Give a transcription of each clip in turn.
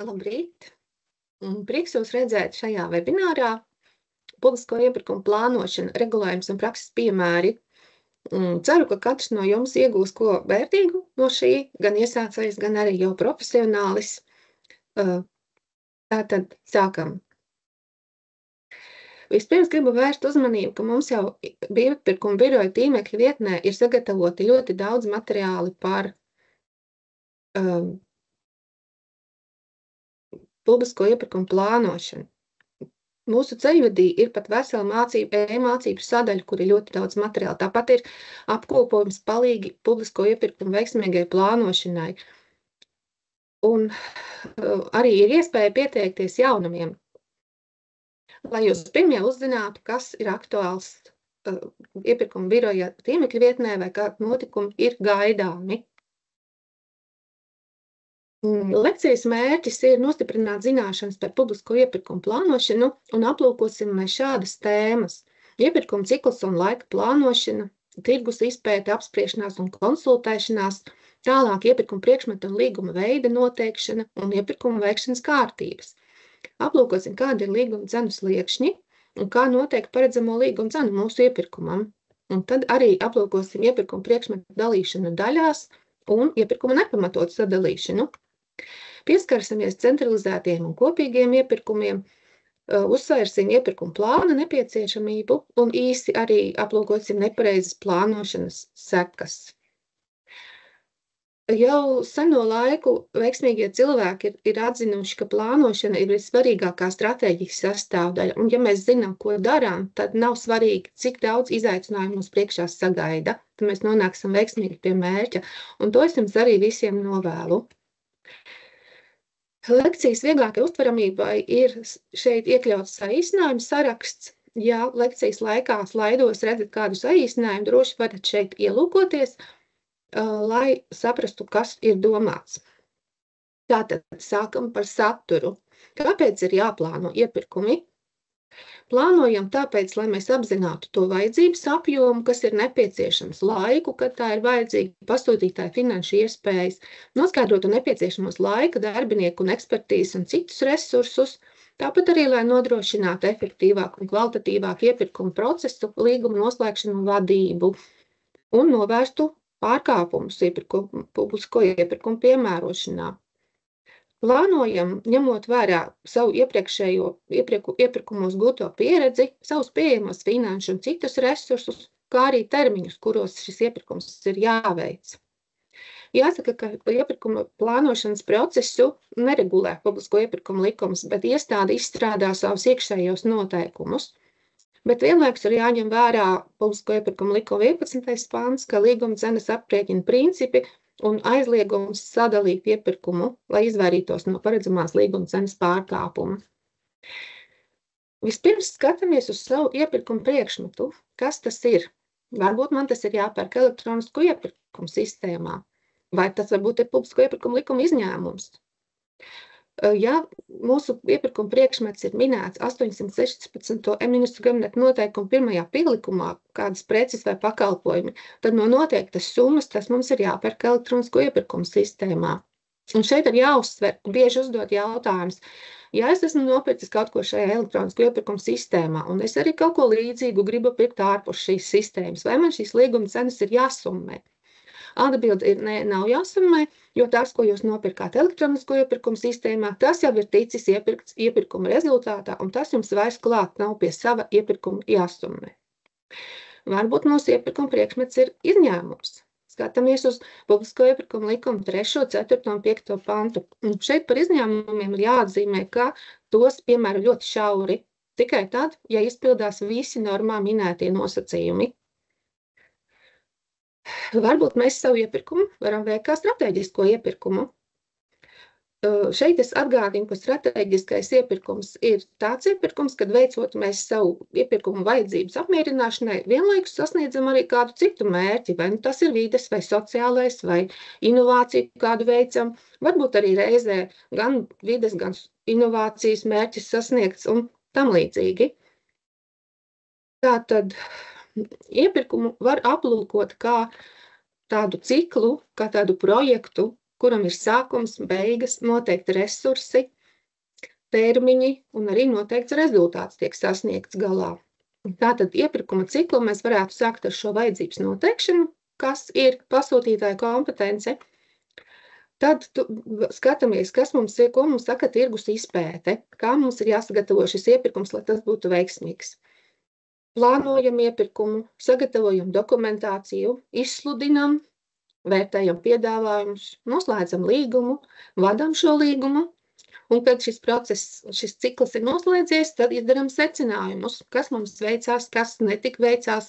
Labrīt! Prieks jūs redzēt šajā webinārā publisko iepirkumu plānošana, regulējums un prakses piemēri. Ceru, ka katrs no jums iegūs ko vērtīgu no šī, gan iesācējs, gan arī jau profesionālis. Tātad sākam. Vispirms gribu vērst uzmanību, ka mums jau iepirkuma biroja tīmekļa vietnē ir sagatavoti ļoti daudz materiāli par publisko iepirkumu plānošanu. Mūsu ceļvedī ir pat vesela e-mācību sadaļa, kur ir ļoti daudz materiāla. Tāpat ir apkopojums palīgi publisko iepirkumu veiksmīgai plānošanai. Un arī ir iespēja pieteikties jaunumiem, lai jūs pirmie uzzinātu, kas ir aktuāls iepirkuma biroja tīmekļa vietnē vai kādi notikumi ir gaidāmi. Lekcijas mērķis ir nostiprināt zināšanas par publisko iepirkumu plānošanu un aplūkosim mēs šādas tēmas: iepirkuma cikls un laika plānošana, tirgus izpēte, apspriešanās un konsultēšanās, tālāk iepirkuma priekšmeta un līguma veida noteikšana un iepirkuma veikšanas kārtības. Aplūkosim, kādi ir līguma cenu sliekšņi un kā noteikt paredzamo līguma cenu mūsu iepirkumam. Un tad arī aplūkosim iepirkuma priekšmeta dalīšanu daļās un iepirkuma nepamatotu sadalīšanu. Pieskarsimies centralizētiem un kopīgiem iepirkumiem, uzsvērsim iepirkuma plāna nepieciešamību un īsi arī aplūkosim nepareizas plānošanas sekas. Jau seno laiku veiksmīgie cilvēki ir atzinuši, ka plānošana ir vissvarīgākā stratēģijas sastāvdaļa, un ja mēs zinām, ko darām, tad nav svarīgi, cik daudz izaicinājumu mums priekšā sagaida, tad mēs nonāksim veiksmīgi pie mērķa, un to es jums arī visiem novēlu. Lekcijas vieglākai uztveramībai ir šeit iekļauts saīsinājums saraksts. Ja lekcijas laikā slaidos redzat kādu saīsinājumu, droši varat šeit ielūkoties, lai saprastu, kas ir domāts. Tātad sākam par saturu. Kāpēc ir jāplāno iepirkumi? Plānojam tāpēc, lai mēs apzinātu to vajadzības apjomu, kas ir nepieciešams, laiku, kad tā ir vajadzīga, pasūtītāju finanšu iespējas, noskaidrotu nepieciešamos laika, darbinieku un ekspertīzes un citus resursus, tāpat arī, lai nodrošinātu efektīvāku un kvalitatīvāku iepirkumu procesu, līguma noslēgšanu un vadību un novērstu pārkāpumus publisko iepirkumu piemērošanā. Plānojam, ņemot vērā savu iepirkumos gūto pieredzi, savus pieejamos finanšu un citus resursus, kā arī termiņus, kuros šis iepirkums ir jāveic. Jāsaka, ka iepirkuma plānošanas procesu neregulē publisko iepirkumu likums, bet iestāde izstrādā savus iekšējos noteikumus. Bet vienlaikus ir jāņem vērā publisko iepirkumu likuma 11. pants, ka līguma cenas aprēķina principi un aizliegums sadalīt iepirkumu, lai izvairītos no paredzamās līguma cenas pārkāpuma. Vispirms skatāmies uz savu iepirkumu priekšmetu. Kas tas ir? Varbūt man tas ir jāpērk elektronisko iepirkumu sistēmā, vai tas varbūt ir publisko iepirkumu likuma izņēmums. Ja mūsu iepirkuma priekšmets ir minēts 816. Ministru kabineta noteikumu 1. pielikumā, kādas preces vai pakalpojumi, tad no noteiktas summas tas mums ir jāpērk elektronisko iepirkumu sistēmā. Un šeit ir jāuzsver, bieži uzdot jautājums, ja es esmu nopircis kaut ko šajā elektronisko iepirkumu sistēmā, un es arī kaut ko līdzīgu gribu pirkt ārpus šīs sistēmas, vai man šīs līguma cenas ir jāsummē? Atbilde ir nē, nav jāsummē, jo tas, ko jūs nopirkāt elektronisko iepirkumu sistēmā, tas jau ir ticis iepirkts iepirkuma rezultātā, un tas jums vairs klāt nav pie sava iepirkuma jāsummē. Varbūt mūsu iepirkuma priekšmets ir izņēmums. Skatāmies uz publisko iepirkumu likumu 3., 4. un 5. pantu. Un šeit par izņēmumiem ir jāatzīmē, ka tos piemēra ļoti šauri, tikai tad, ja izpildās visi normā minētie nosacījumi. Varbūt mēs savu iepirkumu varam veikt kā strateģisko iepirkumu. Šeit es atgādinu, ka strateģiskais iepirkums ir tāds iepirkums, kad veicot mēs savu iepirkumu vajadzības apmierināšanai, vienlaikus sasniedzam arī kādu citu mērķi, vai tas ir vides vai sociālais vai inovāciju kādu veicam, varbūt arī reizē gan vides, gan inovācijas mērķis sasniegts un tam līdzīgi. Tātad iepirkumu var aplūkot kā tādu ciklu, kā tādu projektu, kuram ir sākums, beigas, noteikti resursi, termiņi un arī noteikts rezultāts tiek sasniegts galā. Tātad iepirkuma ciklu mēs varētu sākt ar šo vajadzības noteikšanu, kas ir pasūtītāja kompetence. Tad skatāmies, kas mums ir, ko mums saka tirgus izpēte, kā mums ir jāsagatavo šis iepirkums, lai tas būtu veiksmīgs. Plānojam iepirkumu, sagatavojam dokumentāciju, izsludinam, vērtējam piedāvājumus, noslēdzam līgumu, vadam šo līgumu, un kad šis cikls ir noslēdzies, tad izdaram secinājumus, kas mums veicās, kas netika veicās,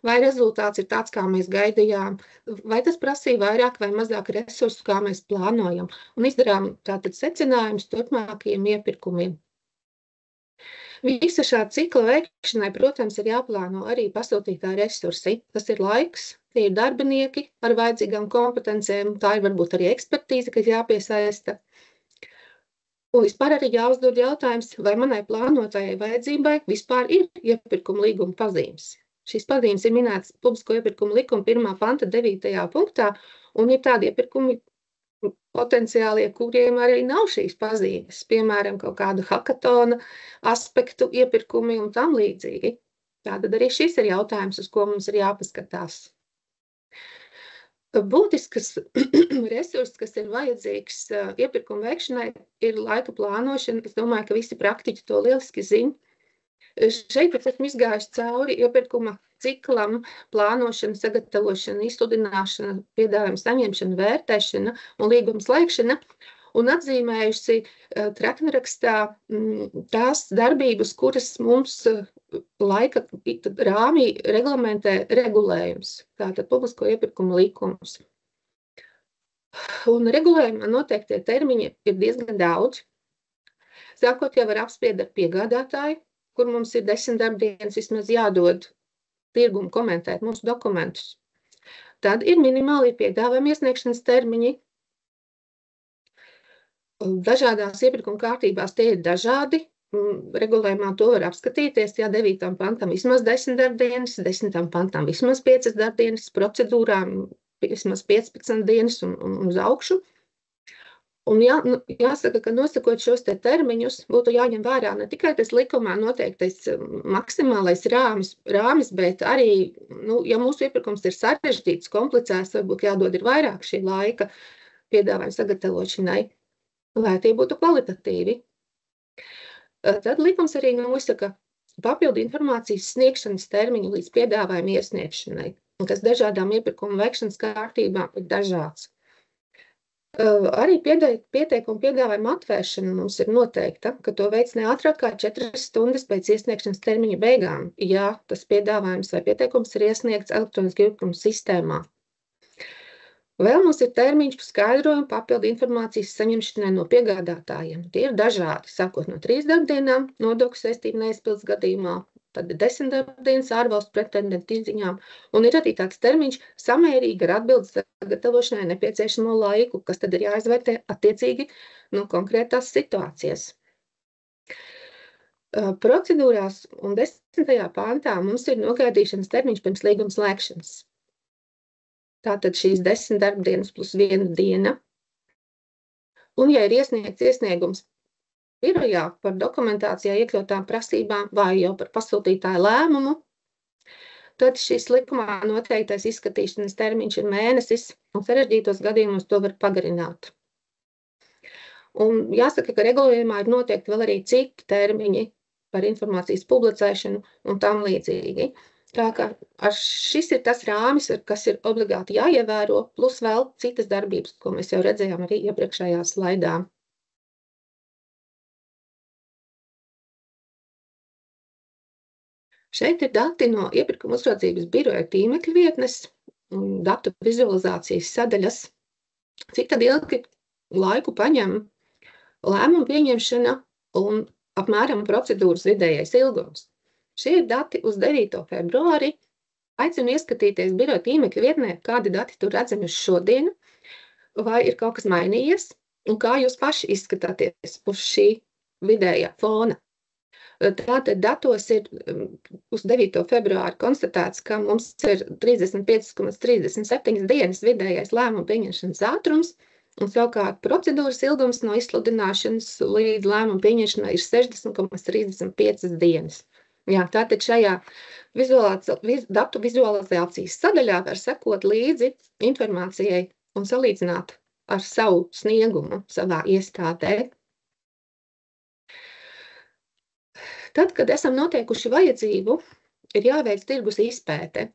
vai rezultāts ir tāds, kā mēs gaidījām, vai tas prasīja vairāk vai mazāk resursu, kā mēs plānojam, un izdarām tātad secinājumus turpmākajiem iepirkumiem. Visa šā cikla veikšanai, protams, ir jāplāno arī pasūtītāja resursi. Tas ir laiks, tie ir darbinieki ar vajadzīgām kompetencēm, tā ir varbūt arī ekspertīze, kas jāpiesaista. Un vispār arī jāuzdod jautājums, vai manai plānotājai vajadzībai vispār ir iepirkuma līguma pazīmes. Šīs pazīmes ir minētas publisko iepirkumu likuma 1. panta 9. punktā, un ir tādi iepirkumi potenciālie, kuriem arī nav šīs pazīmes, piemēram, kaut kādu hakatona aspektu iepirkumi un tam līdzīgi. Tātad arī šis ir jautājums, uz ko mums ir jāpaskatās. Būtisks resurss, kas ir vajadzīgs iepirkuma veikšanai, ir laika plānošana. Es domāju, ka visi praktiķi to lieliski zina. Šeit esmu izgājuši cauri iepirkuma ciklam, plānošana, sagatavošana, izsludināšana, piedāvājuma saņemšana, vērtēšana un līguma slēgšana, un atzīmējusi traknrakstā tās darbības, kuras mums laika rāmī reglamentē regulējums, tātad publisko iepirkumu likums. Un regulējumā noteiktie termiņi ir diezgan daudz. Sākot jau ar apspriedi ar piegādātāju, kur mums ir 10 darbdienas vismaz jādod tirgumu komentēt mūsu dokumentus. Tad ir minimāli piedāvājuma iesniegšanas termiņi. Dažādās iepirkuma kārtībās tie ir dažādi. Regulējumā to var apskatīties, ja 9. pantam vismaz 10 darbdienas, 10. pantam vismaz 5 darbdienas, procedūrām vismaz 15 dienas un uz augšu. Un jāsaka, ka nosakot šos te termiņus, būtu jāņem vērā ne tikai tas likumā noteiktais maksimālais rāmis, bet arī, ja mūsu iepirkums ir sarežģīts, komplicēts, varbūt jādod ir vairāk šī laika piedāvājuma sagatavošanai, lai tie būtu kvalitatīvi. Tad likums arī nosaka papildu informācijas sniegšanas termiņu līdz piedāvājuma iesniegšanai, kas dažādām iepirkuma veikšanas kārtībām ir dažāds. Arī pieteikuma piedāvājuma atvēršana mums ir noteikta, ka to veic ne ātrāk kā 4 stundas pēc iesniegšanas termiņa beigām, ja tas piedāvājums vai pieteikums ir iesniegts elektroniski iepirkuma sistēmā. Vēl mums ir termiņš par skaidrojumu papildu informācijas saņemšanai no piegādātājiem. Tie ir dažādi, sākot no 3 darbdienām, nodokļu saistību neizpildes gadījumā, tad 10 darbdienas ārvalstu pretendentu izziņām, un ir arī tāds termiņš samērīgi ar atbildes sagatavošanai nepieciešamo laiku, kas tad ir jāizvērtē attiecīgi no konkrētās situācijas. Procedūrās un 10. pāntā mums ir nogaidīšanas termiņš pirms līguma slēgšanas. Tātad šīs 10 darbdienas plus 1 diena. Un, ja ir iesniegts iesniegums birojā par dokumentācijā iekļautām prasībām vai jau par pasūtītāju lēmumu, tad šis likumā noteiktais izskatīšanas termiņš ir mēnesis, un sarežģītos gadījumos to var pagarināt. Un jāsaka, ka regulējumā ir noteikti vēl arī citi termiņi par informācijas publicēšanu un tam līdzīgi. Tā kā šis ir tas rāmis, kas ir obligāti jāievēro, plus vēl citas darbības, ko mēs jau redzējām arī iepriekšējā slaidā. Šeit ir dati no iepirkuma uzraudzības biroja tīmekļa vietnes un datu vizualizācijas sadaļas. Cik tad ilgi laiku paņem lēmumu pieņemšana un apmēram procedūras vidējais ilgums. Šie ir dati uz 9. februāri. Aicinu ieskatīties biroja tīmekļa vietnē, kādi dati tur redzami uz šodienu, vai ir kaut kas mainījies, un kā jūs paši izskatāties uz šī vidējā fona. Tātad datos ir uz 9. februāri konstatēts, ka mums ir 35,37 dienas vidējais lēmumu pieņemšanas ātrums, un savukārt procedūras ilgums no izsludināšanas līdz lēmumu pieņemšanai ir 60,35 dienas. Jā, tātad šajā datu vizualizācijas sadaļā var sekot līdzi informācijai un salīdzināt ar savu sniegumu savā iestādē. Tad, kad esam noteikuši vajadzību, ir jāveic tirgus izpēte.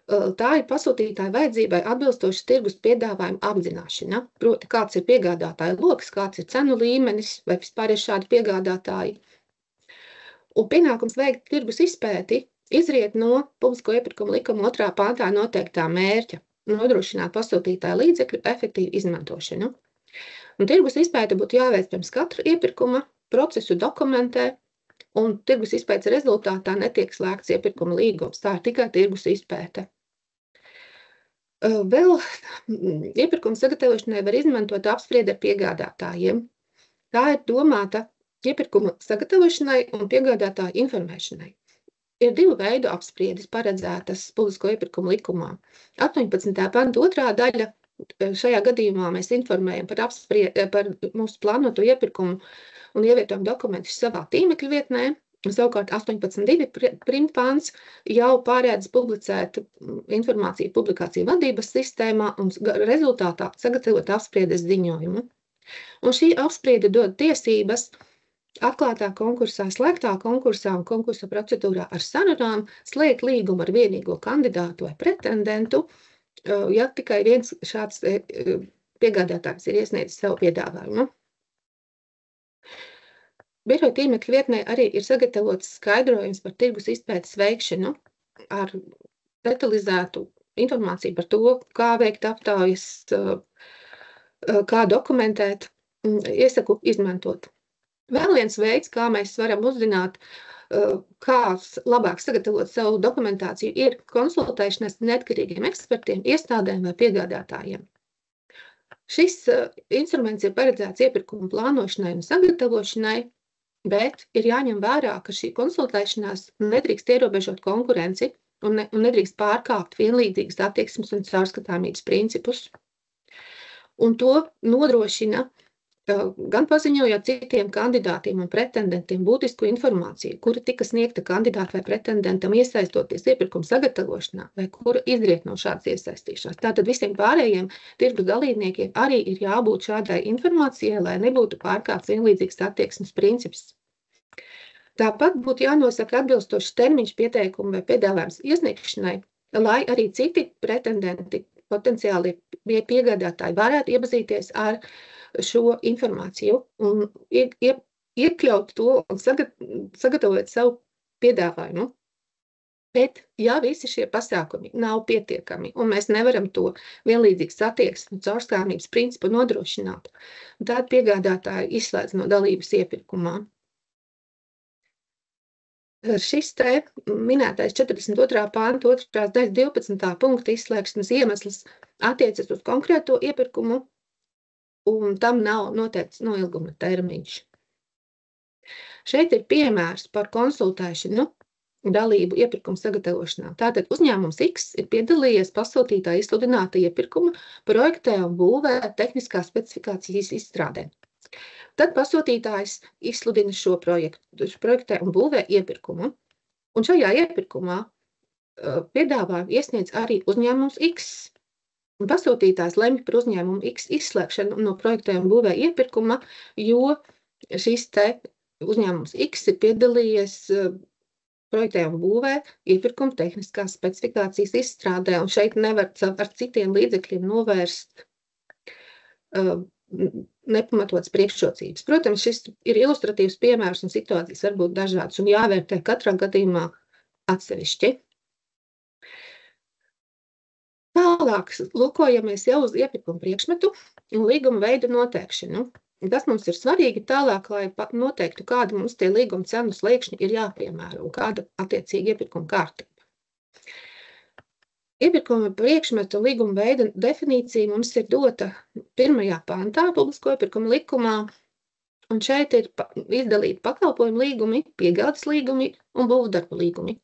Tā ir pasūtītāja vajadzībai atbilstoši tirgus piedāvājuma apzināšana, proti kāds ir piegādātāja loks, kāds ir cenu līmenis vai vispār ir šādi piegādātāji. Un pienākums veikt tirgus izpēti izriet no publisko iepirkumu likuma 2. pantā noteiktā mērķa nodrošināt pasūtītāja līdzekļu efektīvu izmantošanu. Un tirgus izpēte būtu jāveic pirms katra iepirkuma, procesu dokumentē, un tirgus izpētes rezultātā netiek slēgts iepirkuma līgums. Tā ir tikai tirgus izpēte. Vēl iepirkuma sagatavošanai var izmantot apspriedi ar piegādātājiem. Tā ir domāta iepirkuma sagatavošanai un piegādātāju informēšanai. Ir 2 veidu apspriedes paredzētas publisko iepirkumu likumā. 18. panta 2. daļa. Šajā gadījumā mēs informējam par mūsu plānoto iepirkumu un ievietojam dokumentus savā tīmekļa vietnē. Savukārt 18.2. pants jau pārēdz publicēt informāciju publikāciju vadības sistēmā un rezultātā sagatavot apspriedes ziņojumu. Un šī apspriede dod tiesības atklātā konkursā, slēgtā konkursā un konkursa procedūrā ar sarunām slēgt līgumu ar vienīgo kandidātu vai pretendentu, ja tikai viens šāds piegādātājs ir iesniedzis savu piedāvājumu. Biroja tīmekļa vietnē arī ir sagatavots skaidrojums par tirgus izpētes veikšanu ar detalizētu informāciju par to, kā veikt aptaujas, kā dokumentēt, iesaku izmantot. Vēl viens veids, kā mēs varam uzzināt, kā labāk sagatavot savu dokumentāciju, ir konsultēšanās neatkarīgiem ekspertiem, iestādēm vai piegādātājiem. Šis instruments ir paredzēts iepirkuma plānošanai un sagatavošanai, bet ir jāņem vērā, ka šī konsultēšanās nedrīkst ierobežot konkurenci un nedrīkst pārkāpt vienlīdzīgas attieksmes un caurskatāmības principus. Un to nodrošina gan paziņojot citiem kandidātiem un pretendentiem būtisku informāciju, kura tika sniegta kandidātu vai pretendentam iesaistoties iepirkuma sagatavošanā, vai kura izriet no šādas iesaistīšanās. Tātad visiem pārējiem tirgus dalībniekiem arī ir jābūt šādai informācijai, lai nebūtu pārkāpts vienlīdzīgas attieksmes princips. Tāpat būtu jānosaka atbilstošs termiņš pieteikumu vai piedāvājums iesniegšanai, lai arī citi pretendenti, potenciāli piegādātāji varētu iepazīties ar šo informāciju un iekļaut to un sagatavot savu piedāvājumu. Bet, ja visi šie pasākumi nav pietiekami un mēs nevaram to vienlīdzīgas attieksmes un caurskatāmības principu nodrošināt, tad piegādātāji izslēdz no dalības iepirkumā. Šis te minētais 42. pānta 2. daļas 12. punkta izslēgšanas iemesls attiecas uz konkrēto iepirkumu, un tam nav noteikts noilguma termiņš. Šeit ir piemērs par konsultēšanu dalību iepirkuma sagatavošanā. Tātad uzņēmums X ir piedalījies pasūtītāja izsludināta iepirkuma projektē un būvē tehniskās specifikācijas izstrādē. Tad pasūtītājs izsludina šo projektē un būvē iepirkumu. Un šajā iepirkumā piedāvājumu iesniedz arī uzņēmums X. Un pasūtītājs lemj par uzņēmumu X izslēgšanu no projektē un būvē iepirkuma, jo šis te uzņēmums X ir piedalījies projektē un būvē iepirkuma tehniskās specifikācijas izstrādē, un šeit nevar ar citiem līdzekļiem novērst nepamatotas priekšrocības. Protams, šis ir ilustratīvs piemērs un situācijas var būt dažādas un jāvērtē katrā gadījumā atsevišķi. Tālāk lūkojamies jau uz iepirkuma priekšmetu un līguma veidu noteikšanu. Tas mums ir svarīgi tālāk, lai noteiktu, kāda mums tie līguma cenu sliekšņi ir jāpiemēro un kāda attiecīgi iepirkuma kārtība. Iepirkuma priekšmetu līguma veida definīcija mums ir dota 1. pantā publisko iepirkuma likumā, un šeit ir izdalīti pakalpojumu līgumi, piegādes līgumi un būvdarbu līgumi.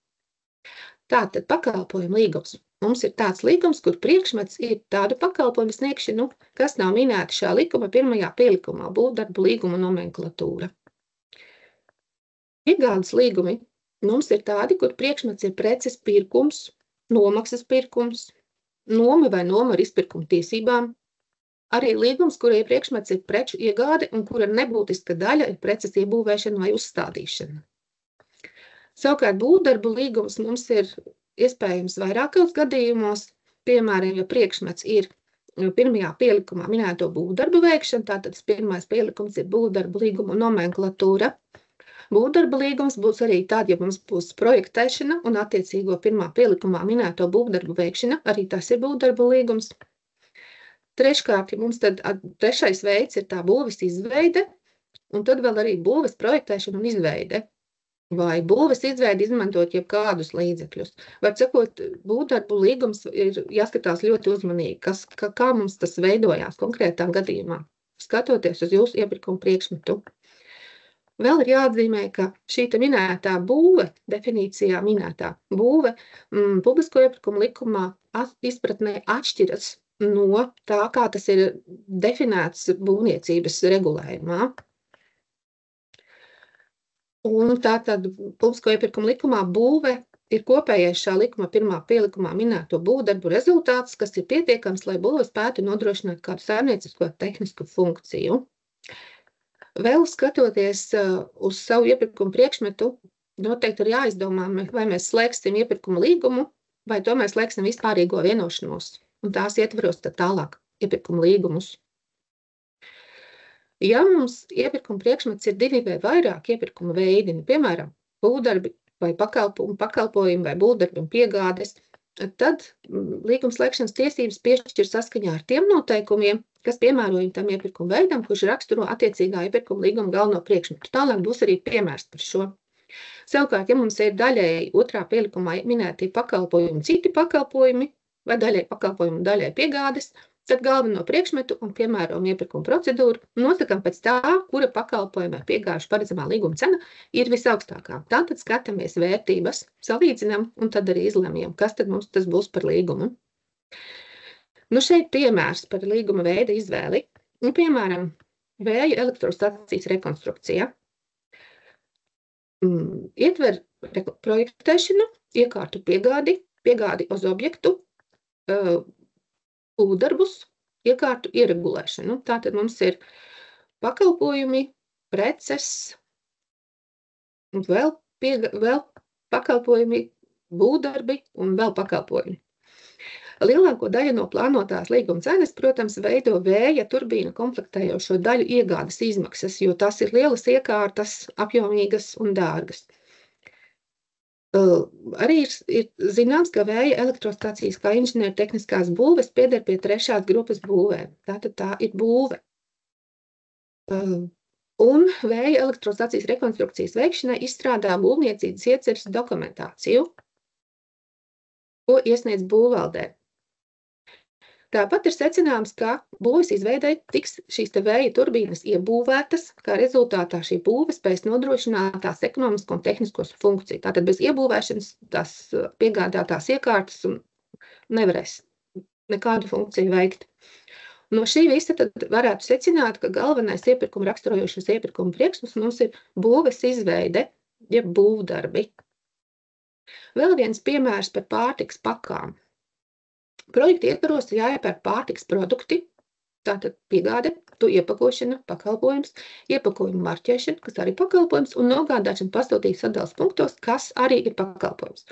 Tātad pakalpojumu līgums mums ir tāds līgums, kur priekšmets ir tādu pakalpojumu sniegšanu, kas nav minēti šā likuma pirmajā pielikumā - būvdarbu līguma nomenklatūra. Iegādes līgumi mums ir tādi, kur priekšmets ir preces pirkums, nomaksas pirkums, noma vai noma ar izpirkuma tiesībām, arī līgums, kurai priekšmets ir preču iegāde un kura nebūtiska daļa ir preces iebūvēšana vai uzstādīšana. Savukārt būvdarbu līgums mums ir iespējams vairākos gadījumos, piemēram, ja priekšmets ir pirmajā pielikumā minēto būvdarbu veikšana, tātad pirmais pielikums ir būvdarbu līguma nomenklatūra. Būvdarba līgums būs arī tad, ja mums būs projektēšana un attiecīgo pirmā pielikumā minēto būvdarbu veikšana, arī tas ir būvdarba līgums. Treškārt, ja mums tad trešais veids ir tā būves izveide, un tad vēl arī būves projektēšana un izveide. Vai būves izveidi izmantot jebkādus līdzekļus. Var sakot, būvdarbu līgums ir jāskatās ļoti uzmanīgi, kā mums tas veidojās konkrētā gadījumā, skatoties uz jūsu iepirkuma priekšmetu. Vēl ir jāatzīmē, ka šī minētā būve, definīcijā minētā būve, publisko iepirkumu likumā izpratnē atšķiras no tā, kā tas ir definēts būvniecības regulējumā. Un tātad publisko iepirkumu likumā būve ir kopējais šā likuma pirmā pielikumā minēto būvdarbu rezultāts, kas ir pietiekams, lai būve spētu nodrošināt kādu saimniecisko tehnisku funkciju. Vēl skatoties uz savu iepirkumu priekšmetu, noteikti ir jāizdomā, vai mēs slēgsim iepirkuma līgumu, vai to mēs slēgsim vispārīgo vienošanos, un tās ietveros tad tālāk iepirkuma līgumus. Ja mums iepirkuma priekšmets ir 2 vai vairāk iepirkuma veidi, piemēram, būvdarbi vai pakalpojumi vai būvdarbi un piegādes, tad līguma slēgšanas tiesības piešķir saskaņā ar tiem noteikumiem, kas piemērojami tam iepirkuma veidam, kurš raksturo attiecīgā iepirkuma līguma galveno priekšmetu. Tālāk būs arī piemērs par šo. Savukārt, ja mums ir daļēji otrā pielikumā minēti pakalpojumi, citi pakalpojumi, vai daļēji pakalpojumi un daļēji piegādes, tad galveno priekšmetu un piemērojumu iepirkuma procedūru nosakam pēc tā, kura pakalpojuma vai piegāžu paredzamā līguma cena ir visaugstākā. Tātad skatāmies vērtības, salīdzinām un tad arī izlemjam, kas tad mums tas būs par līgumu. Šeit piemērs par līguma veida izvēli. Piemēram, vēja elektrostacijas rekonstrukcija. Ietver projektēšanu, iekārtu piegādi uz objektu, būvdarbus, iekārtu ieregulēšanu. Tātad mums ir pakalpojumi, preces, un vēl pakalpojumi, būvdarbi un vēl pakalpojumi. Lielāko daļu no plānotās līguma cenas, protams, veido vēja turbīnu komplektējošo daļu iegādes izmaksas, jo tās ir lielas iekārtas, apjomīgas un dārgas. Arī ir zināms, ka vēja elektrostacijas kā inženiertehniskās būves pieder pie 3. grupas būvēm. Tātad tā ir būve. Un vēja elektrostacijas rekonstrukcijas veikšanai izstrādā būvniecības ieceres dokumentāciju, ko iesniedz būvvaldē. Tāpat ir secināms, ka būves izveidei tiks šīs vēja turbīnas iebūvētas, kā rezultātā šī būve spēs nodrošināt tās ekonomisko un tehniskos funkciju. Tātad bez iebūvēšanas tās piegādātās iekārtas nevarēs nekādu funkciju veikt. No šī visa tad varētu secināt, ka galvenais iepirkuma raksturojošais iepirkuma priekšmets mums ir būves izveide, jeb būvdarbi. Vēl viens piemērs par pārtikas pakām. Projekta ietvaros jāiepērk pārtikas produkti, tātad piegāde, to iepakošana, pakalpojums, iepakojuma marķēšana, kas arī pakalpojums, un nogādāšana pasūtīt sadales punktos, kas arī ir pakalpojums.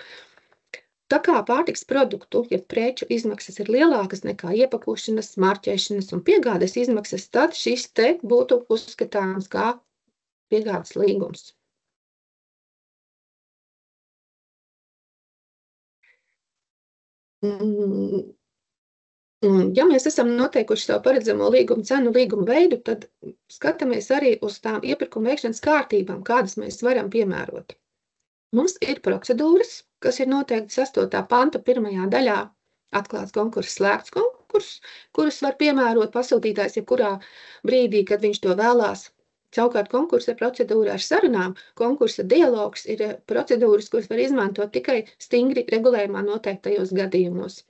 Tā kā pārtikas produktu, ja preču izmaksas ir lielākas nekā iepakošanas, marķēšanas un piegādes izmaksas, tad šis te būtu uzskatāms kā piegādes līgums. Ja mēs esam noteikuši savu paredzamo līguma cenu, līguma veidu, tad skatāmies arī uz tām iepirkuma veikšanas kārtībām, kādas mēs varam piemērot. Mums ir procedūras, kas ir noteikti 8. panta 1. daļā atklāts konkurss, slēgts konkurss, kurus var piemērot pasūtītājs jebkurā brīdī, kad viņš to vēlās. Savukārt konkursa procedūra ar sarunām, konkursa dialogs ir procedūras, kuras var izmantot tikai stingri regulējumā noteiktajos gadījumos.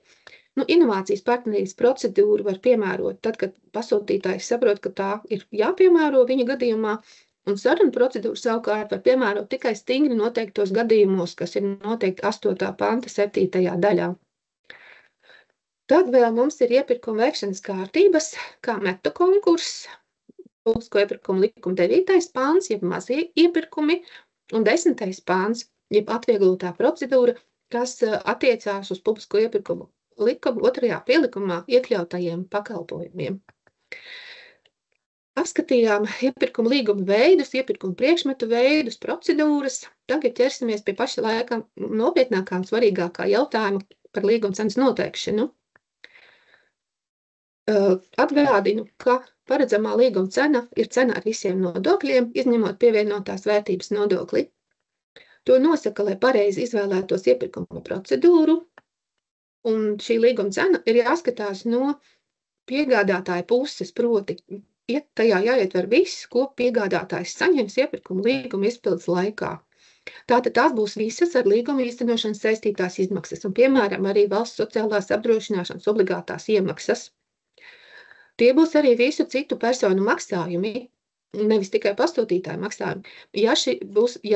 Inovācijas partnerības procedūru var piemērot tad, kad pasūtītājs saprot, ka tā ir jāpiemēro viņa gadījumā, un sarunu procedūru savukārt var piemērot tikai stingri noteiktos gadījumos, kas ir noteikti 8. panta 7. daļā. Tad vēl mums ir iepirkuma veikšanas kārtības, kā meta konkurss, publisko iepirkumu likuma 9. pāns, jeb mazie iepirkumi, un 10. pāns, jeb atvieglotā procedūra, kas attiecās uz publisko iepirkumu likuma 2. pielikumā iekļautajiem pakalpojumiem. Apskatījām iepirkuma līguma veidus, iepirkuma priekšmetu veidus, procedūras. Tagad ķersimies pie paša laika nopietnākā un svarīgākā jautājuma par līguma cenas noteikšanu. Atgādinu, ka paredzamā līguma cena ir cena ar visiem nodokļiem, izņemot pievienotās vērtības nodokli. To nosaka, lai pareizi izvēlētos iepirkuma procedūru, un šī līguma cena ir jāskatās no piegādātāja puses, proti, tajā jāietver viss, ko piegādātājs saņems iepirkuma līguma izpildes laikā. Tātad tās būs visas ar līguma īstenošanas saistītās izmaksas, un piemēram arī valsts sociālās apdrošināšanas obligātās iemaksas. Tie būs arī visu citu personu maksājumi, nevis tikai pasūtītāju maksājumi. Ja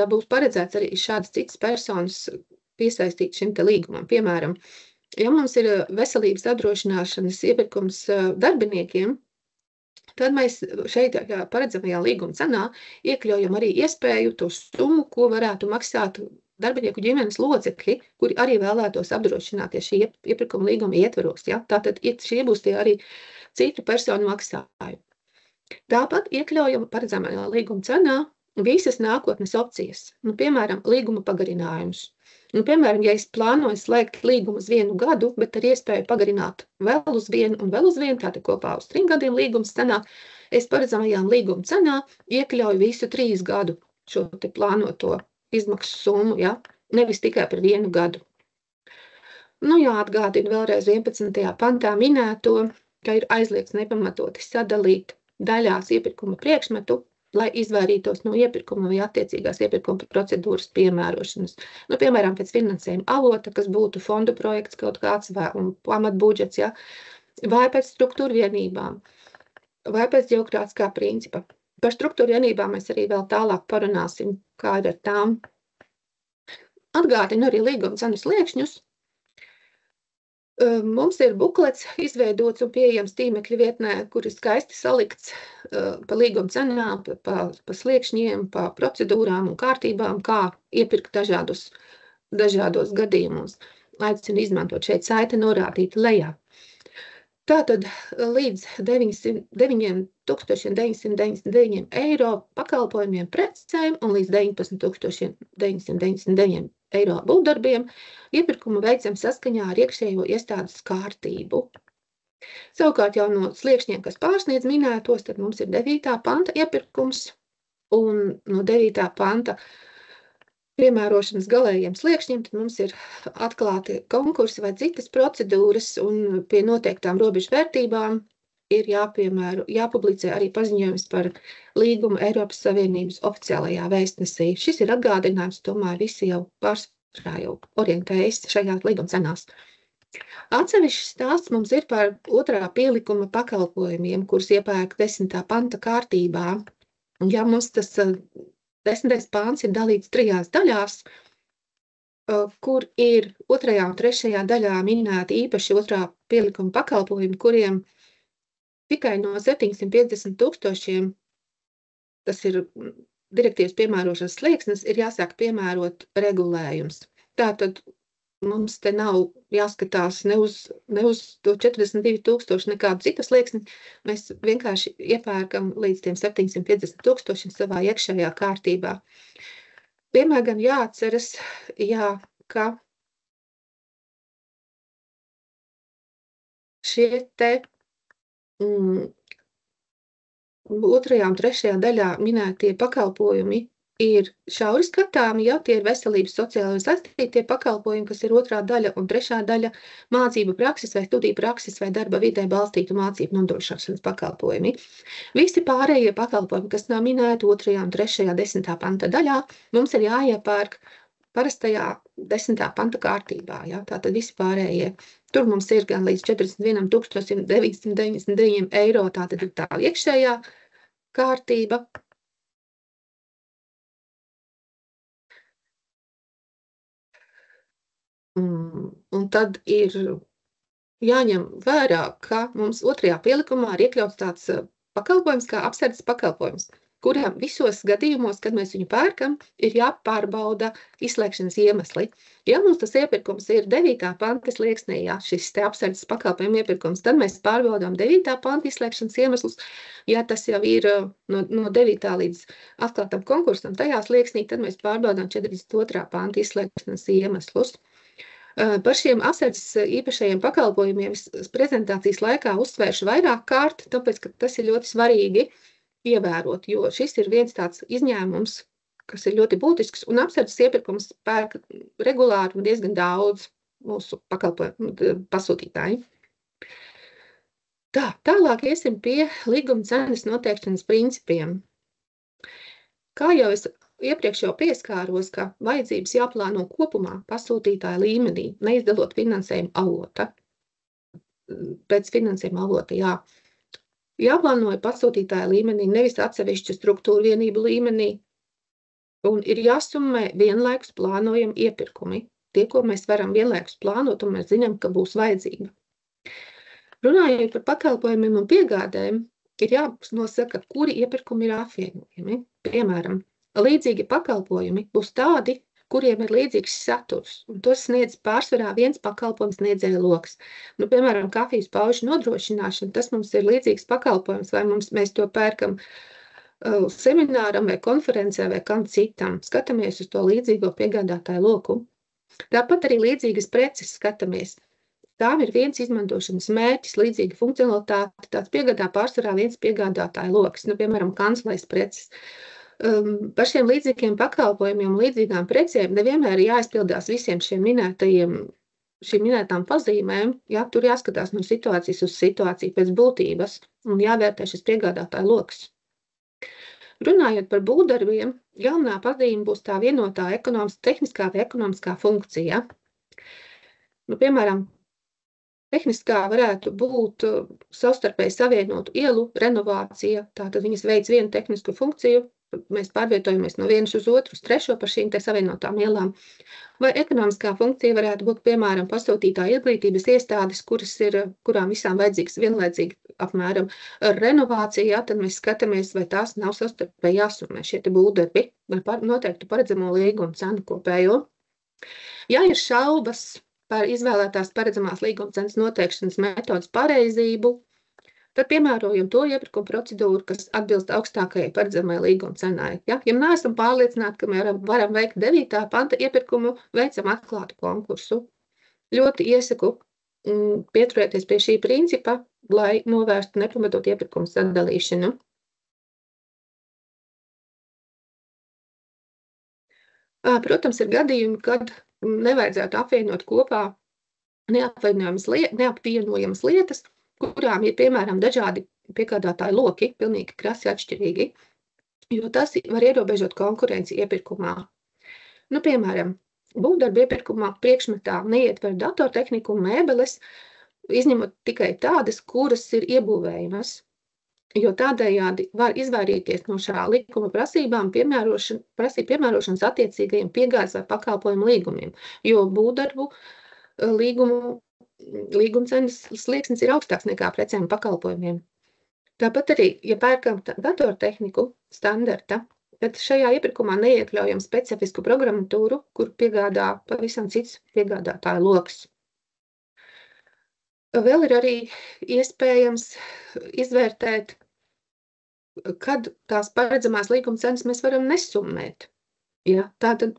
būs paredzēts arī šādas citas personas piesaistīt šim te līgumam, piemēram, ja mums ir veselības apdrošināšanas iepirkums darbiniekiem, tad mēs šeit paredzamajā līguma cenā iekļaujam arī iespēju to summu, ko varētu maksāt darbinieku ģimenes locekļi, kuri arī vēlētos apdrošināties šī iepirkuma līguma ietvaros. Ja? Tātad šie būs tie arī citu personu maksājumi. Tāpat iekļaujam paredzamajā līguma cenā visas nākotnes opcijas, piemēram, līguma pagarinājumus. Piemēram, ja es plānoju slēgt līgumu uz 1 gadu, bet ar iespēju pagarināt vēl uz 1 un vēl uz 1, tātad kopā uz 3 gadiem līgums cenā, es paredzamajā līguma cenā iekļauju visu 3 gadu šo te plānoto izmaksu summu, ja? Nevis tikai par 1 gadu. Jāatgādina vēlreiz 11. pantā minēto, ka ir aizliegts nepamatoti sadalīt daļās iepirkuma priekšmetu, lai izvairītos no iepirkuma vai attiecīgās iepirkuma procedūras piemērošanas. Piemēram, pēc finansējuma avota, kas būtu fondu projekts kaut kāds vai pamatbudžets, ja? Vai pēc struktūra vienībām, vai pēc ģeogrāfiskā principa. Par struktūra vienībām mēs arī vēl tālāk parunāsim, kā ir ar tām. Atgādinu arī līguma cenu sliekšņus. Mums ir buklets izveidots un pieejams tīmekļa vietnē, kur ir skaisti salikts pa līguma cenām, pa sliekšņiem, pa procedūrām un kārtībām, kā iepirkt dažādos gadījumos. Aicinu izmantot šeit saite norādīta lejā. Tātad līdz 9,999 eiro pakalpojumiem precēm un līdz 19,999 eiro būvdarbiem iepirkumu veicam saskaņā ar iekšējo iestādes kārtību. Savukārt jau no sliekšņiem, kas pārsniedz minētos, tad mums ir 9. panta iepirkums un no 9. panta piemērošanas galējiem sliekšņiem, tad mums ir atklāti konkursi vai citas procedūras un pie noteiktām robežu vērtībām ir jāpublicē arī paziņojums par līgumu Eiropas Savienības oficiālajā vēstnesī. Šis ir atgādinājums, tomēr visi jau pārsvarā jau orientējas šajās līguma cenās. Atsevišķs stāsts mums ir par 2. pielikuma pakalpojumiem, kurus iepērk 10. panta kārtībā. Ja mums tas 10. pāns ir dalīts 3 daļās, kur ir 2. un 3. daļā minēti īpaši 2. pielikuma pakalpojumi, kuriem tikai no 750 000, tas ir direktīvas piemērošanas slieksnis, ir jāsāk piemērot regulējums. Tātad mums te nav jāskatās ne uz to 42 000 nekādu citu slieksni, mēs vienkārši iepērkam līdz tiem 750 000 savā iekšējā kārtībā. Vienmēr gan jāatceras, ka šie te 2. un 3. daļā minētie pakalpojumi ir šauri skatāmi, ja tie ir veselības sociāli saistītie pakalpojumi, kas ir otrā daļa, un trešā daļa mācību prakses vai studiju prakses vai darba vidē balstītu mācību nodrošināšanas pakalpojumi. Visi pārējie pakalpojumi, kas nav minēti 2., 3., 10. panta daļā, mums ir jāiepērk parastajā 10. panta kārtībā. Ja? Tātad visi pārējie. Tur mums ir gan līdz 41 999 eiro, tātad ir tā iekšējā kārtība. Un tad ir jāņem vērā, ka mums 2. pielikumā ir iekļauts tāds pakalpojums kā apsardzes pakalpojums, kuram visos gadījumos, kad mēs viņu pērkam, ir jāpārbauda izslēgšanas iemesli. Ja mums tas iepirkums ir 9. panta slieksnī, ja šis te apsardzes pakalpojuma iepirkums, tad mēs pārbaudām 9. panta izslēgšanas iemeslus. Ja tas jau ir no 9. līdz atklātam konkursam tajā slieksnī, tad mēs pārbaudām 42. panta izslēgšanas iemeslus. Par šiem apsardzes īpašajiem pakalpojumiem prezentācijas laikā uzsvēršu vairāk kārt, tāpēc, ka tas ir ļoti svarīgi ievērot, jo šis ir viens tāds izņēmums, kas ir ļoti būtisks, un apsardzes iepirkums pērk regulāri un diezgan daudz mūsu pasūtītāji. Tālāk iesim pie līguma cenas noteikšanas principiem. Kā jau es iepriekš jau pieskāros, ka vajadzības jāplāno kopumā pasūtītāja līmenī, neizdalot finansējuma avota. Pēc finansējuma avota, jā. Jāplānoja pasūtītāja līmenī, nevis atsevišķu struktūru vienību līmenī, un ir jāsummē vienlaikus plānojam iepirkumi. Tie, ko mēs varam vienlaikus plānot, un mēs zinām, ka būs vajadzība. Runājot par pakalpojumiem un piegādēm, ir jānosaka, kuri iepirkumi ir apvienojami. Piemēram, līdzīgi pakalpojumi būs tādi, kuriem ir līdzīgs saturs, un tos sniedz pārsvarā viens pakalpojums sniedzēja loks. Piemēram, kafijas paužu nodrošināšana, tas mums ir līdzīgs pakalpojums, vai mēs to pērkam semināram vai konferencē vai kam citam. Skatāmies uz to līdzīgo piegādātāju loku. Tāpat arī līdzīgas preces skatāmies. Tām ir viens izmantošanas mērķis, līdzīga funkcionalitāte, tāds piegādā pārsvarā viens piegādātāju loks, piemēram, kanclejas preces. Par šiem līdzīgiem pakalpojumiem un līdzīgām precēm nevienmēr ir jāizpildās visiem šiem minētām pazīmēm. Ja, tur jāskatās no situācijas uz situāciju pēc būtības un jāvērtē šis piegādātāju loks. Runājot par būvdarbiem, galvenā pazīme būs tā vienotā tehniskā vai ekonomiskā funkcija. Piemēram, tehniskā varētu būt savstarpēji savienotu ielu renovācija, tātad viņas veids vienu tehnisku funkciju, mēs pārvietojamies no vienas uz otru, uz trešo par šīm te savienotām ielām. Vai ekonomiskā funkcija varētu būt, piemēram, pasūtītāja izglītības iestādes, kurām visām vajadzīgs vienlaicīgi apmēram renovācija, ja, tad mēs skatāmies, vai tās nav savstarpēji jāsummē šie te būvdarbi, vai noteiktu paredzamo līgumu cenu kopējo. Ja ir šaubas par izvēlētās paredzamās līguma cenas noteikšanas metodas pareizību, tad piemērojam to iepirkuma procedūru, kas atbilst augstākajai paredzamajai līguma cenai. Ja neesam pārliecināti, ka mēs varam veikt 9. panta iepirkumu, veicam atklātu konkursu. Ļoti iesaku pieturēties pie šī principa, lai novērstu nepamatot iepirkumu sadalīšanu. Protams, ir gadījumi, kad nevajadzētu apvienot kopā neapvienojamas lietas, kurām ir, piemēram, dažādi piegādātāju loki, pilnīgi krasi atšķirīgi, jo tas var ierobežot konkurenci iepirkumā. Piemēram, būvdarba iepirkumā priekšmetā neietver datortehniku un mēbeles, izņemot tikai tādas, kuras ir iebūvējamas, jo tādējādi var izvairīties no šā likuma prasībām prasīt piemērošanas attiecīgajiem piegādes vai pakalpojumu līgumiem, jo būvdarbu līguma cenas slieksnis ir augstāks nekā precēm un pakalpojumiem. Tāpat arī, ja pērkam datortehniku standarta, tad šajā iepirkumā neiekļaujam specifisku programmatūru, kur piegādā pavisam cits piegādātāju loks. Vēl ir arī iespējams izvērtēt, kad tās paredzamās līguma cenas mēs varam nesummēt. Ja, tātad,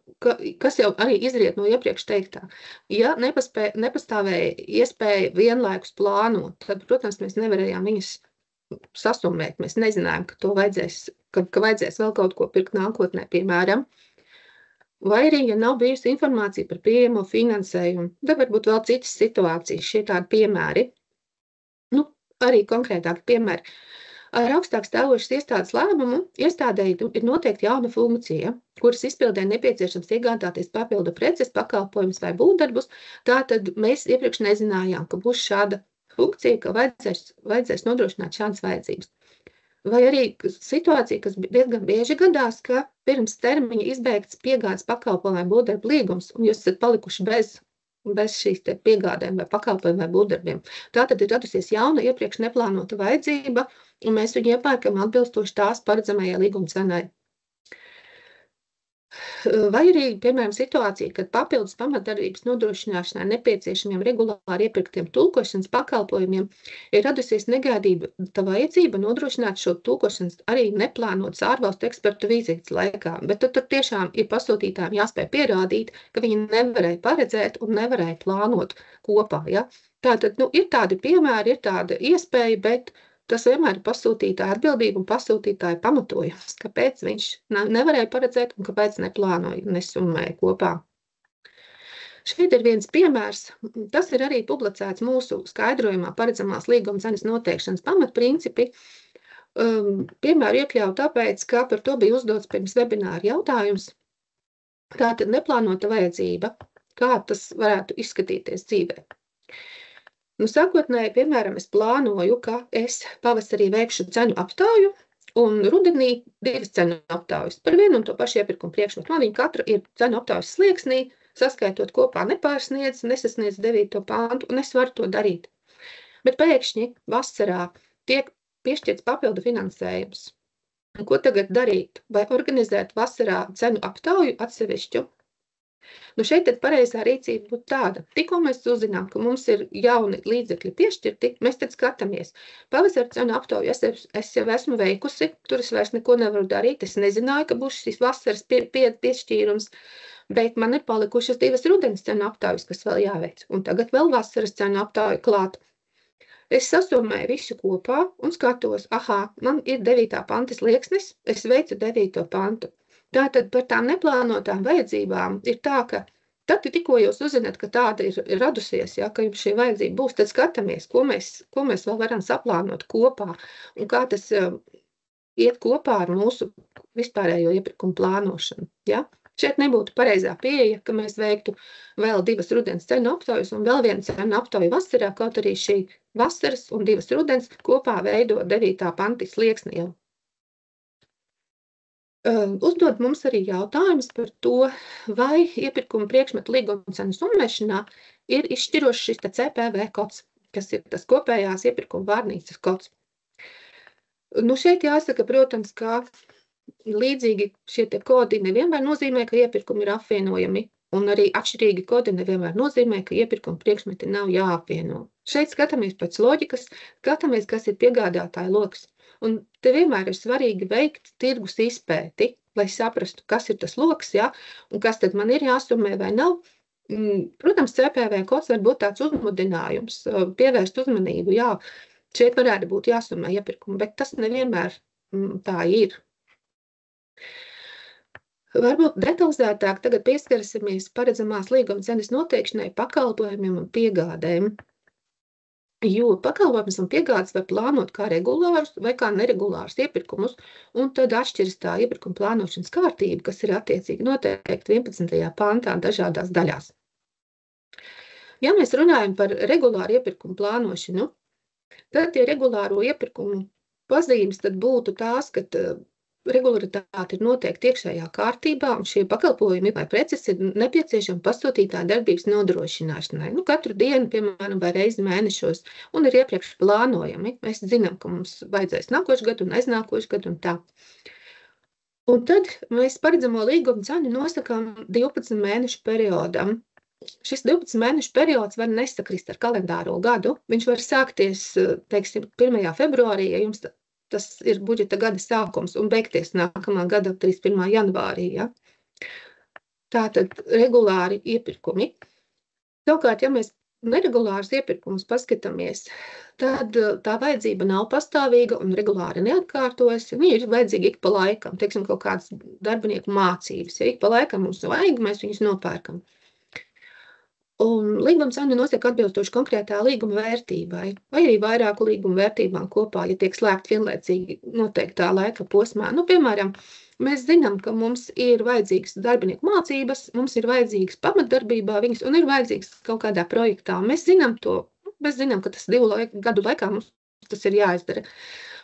kas jau arī izriet no iepriekš teiktā. Ja nepastāvēja iespēja vienlaikus plānot, tad, protams, mēs nevarējām viņas sasummēt. Mēs nezinājām, ka to vajadzēs ka vajadzēs vēl kaut ko pirkt nākotnē, piemēram. Vai arī, ja nav bijusi informācija par pieejamo finansējumu, tad varbūt vēl citas situācijas, šie tādi piemēri. Nu, arī konkrētāki piemēri. Ar augstāk stāvošas iestādes lēmumu iestādēji ir noteikti jauna funkcija, kuras izpildē nepieciešams iegādāties papildu preces, pakalpojumus vai būvdarbus. Tātad mēs iepriekš nezinājām, ka būs šāda funkcija, ka vajadzēs nodrošināt šādas vajadzības. Vai arī situācija, kas diezgan bieži gadās, ka pirms termiņa izbeigts piegādes pakalpojumu vai būvdarbu līgums, un jūs esat palikuši bez šīs te piegādēm vai pakalpojumu vai būvdarbiem. Tātad ir radusies jauna iepriekš neplānota vajadzība, un mēs viņu iepērkam atbilstoši tās paredzamajai līguma cenai. Vai arī, piemēram, situācija, kad papildus pamatdarbības nodrošināšanai nepieciešamiem regulāri iepirktiem tulkošanas pakalpojumiem ir radusies negaidīta vajadzība nodrošināt šo tulkošanas arī neplānotas ārvalstu ekspertu vizītes laikā, bet tur tiešām ir pasūtītājiem jāspēj pierādīt, ka viņi nevarēja paredzēt un nevarēja plānot kopā. Ja? Tātad, ir tādi piemēri, ir tāda iespēja, bet tas vienmēr ir pasūtītāja atbildība un pasūtītāja pamatojums, kāpēc viņš nevarēja paredzēt un kāpēc neplānoja, nesummēja kopā. Šeit ir viens piemērs. Tas ir arī publicēts mūsu skaidrojumā paredzamās līguma cenas noteikšanas pamatprincipi. Piemēru iekļauju tāpēc, ka par to bija uzdots pirms webināra jautājums. Tātad neplānota vajadzība, kā tas varētu izskatīties dzīvē. Sākotnēji, piemēram, es plānoju, ka es pavasarī veikšu cenu aptauju un rudenī 2 cenu aptaujas par vienu un to pašu iepirkumu priekšmetu. Man viņa katra ir cenu aptaujas slieksnī, saskaitot kopā nesasniedz 9. pantu, un es varu to darīt. Bet pēkšņi vasarā tiek piešķirts papildu finansējums. Ko tagad darīt? Vai organizēt vasarā cenu aptauju atsevišķu? Šeit tad pareizā rīcība būtu tāda. Tikko mēs uzzinām, ka mums ir jauni līdzekļi piešķirti, mēs tad skatāmies. Pavasara cenu aptauju es jau esmu veikusi, tur es vairs neko nevaru darīt. Es nezināju, ka būs šis vasaras piešķīrums, bet man ir palikušas 2 rudens cenu aptaujas, kas vēl jāveic. Un tagad vēl vasaras cenu aptauja klāt. Es sasummēju visu kopā un skatos, man ir 9. panta slieksnis, es veicu 9. pantu. Tātad par tām neplānotām vajadzībām ir tā, ka tad tikko jūs uzzināt, ka tāda ir radusies, ja, ka jums šī vajadzība būs, tad skatāmies, ko mēs vēl varam saplānot kopā un kā tas iet kopā ar mūsu vispārējo iepirkumu plānošanu. Ja? Šeit nebūtu pareizā pieeja, ka mēs veiktu vēl 2 rudens cenu aptaujas un vēl 1 cenu aptauju vasarā, kaut arī šī vasaras un 2 rudens kopā veido 9. panta slieksni jau. Uzdod mums arī jautājums par to, vai iepirkuma priekšmetu līguma cenu summēšanā ir izšķirošs šis CPV kods, kas ir tas kopējās iepirkuma vārnīcas kods. Šeit jāsaka, protams, ka līdzīgi šie te kodi nevienmēr nozīmē, ka iepirkumi ir apvienojami, un arī atšķirīgi kodi nevienmēr nozīmē, ka iepirkuma priekšmeti nav jāapvieno. Šeit skatāmies pēc loģikas, skatāmies, kas ir piegādātāja loks. Un te vienmēr ir svarīgi veikt tirgus izpēti, lai saprastu, kas ir tas loks, ja, un kas tad man ir jāsummē vai nav. Protams, CPV kods var būt tāds uzmudinājums, pievērst uzmanību, jā, šeit varētu būt jāsummē iepirkumu, bet tas nevienmēr tā ir. Varbūt detalizētāk tagad pieskarsimies paredzamās līguma cenas noteikšanai, pakalpojumiem un piegādēm. Jo pakalpojumus un piegādes var plānot kā regulārus vai kā neregulārus iepirkumus, un tad atšķiras tā iepirkuma plānošanas kārtība, kas ir attiecīgi noteikti 11. pantā dažādās daļās. Ja mēs runājam par regulāru iepirkumu plānošanu, tad tie regulāro iepirkumu pazīmes tad būtu tās, ka regularitāte ir noteikti iekšējā kārtībā, un šie pakalpojumi vai preces ir nepieciešami pasūtītāja darbības nodrošināšanai. Katru dienu, piemēram, vai reizi mēnešos, un ir iepriekš plānojami. Mēs zinām, ka mums vajadzēs nākošu gadu un aiznākošu gadu un tā. Un tad mēs paredzamo līguma cenu nosakām 12 mēnešu periodam. Šis 12 mēnešu periods var nesakrist ar kalendāro gadu. Viņš var sākties, teiksim, 1. februārī, ja jums tas ir budžeta gada sākums un beigties nākamā gada 31. janvārī. Ja? Tātad regulāri iepirkumi. Savukārt, ja mēs neregulārus iepirkumus paskatāmies, tad tā vajadzība nav pastāvīga un regulāri neatkārtojas. Viņi ir vajadzīgi ik pa laikam, teiksim, kaut kādas darbinieku mācības. Ja ik pa laikam mums vajag, mēs viņus nopērkam. Un līguma cena notiek atbilstoši konkrētā līguma vērtībai, vai arī vairāku līguma vērtībām kopā, ja tiek slēgt vienlaicīgi noteiktā laika posmā. Piemēram, mēs zinām, ka mums ir vajadzīgas darbinieku mācības, mums ir vajadzīgas pamatdarbībā viņas un ir vajadzīgas kaut kādā projektā. Mēs zinām to, mēs zinām, ka tas 2 gadu laikā mums tas ir jāizdara.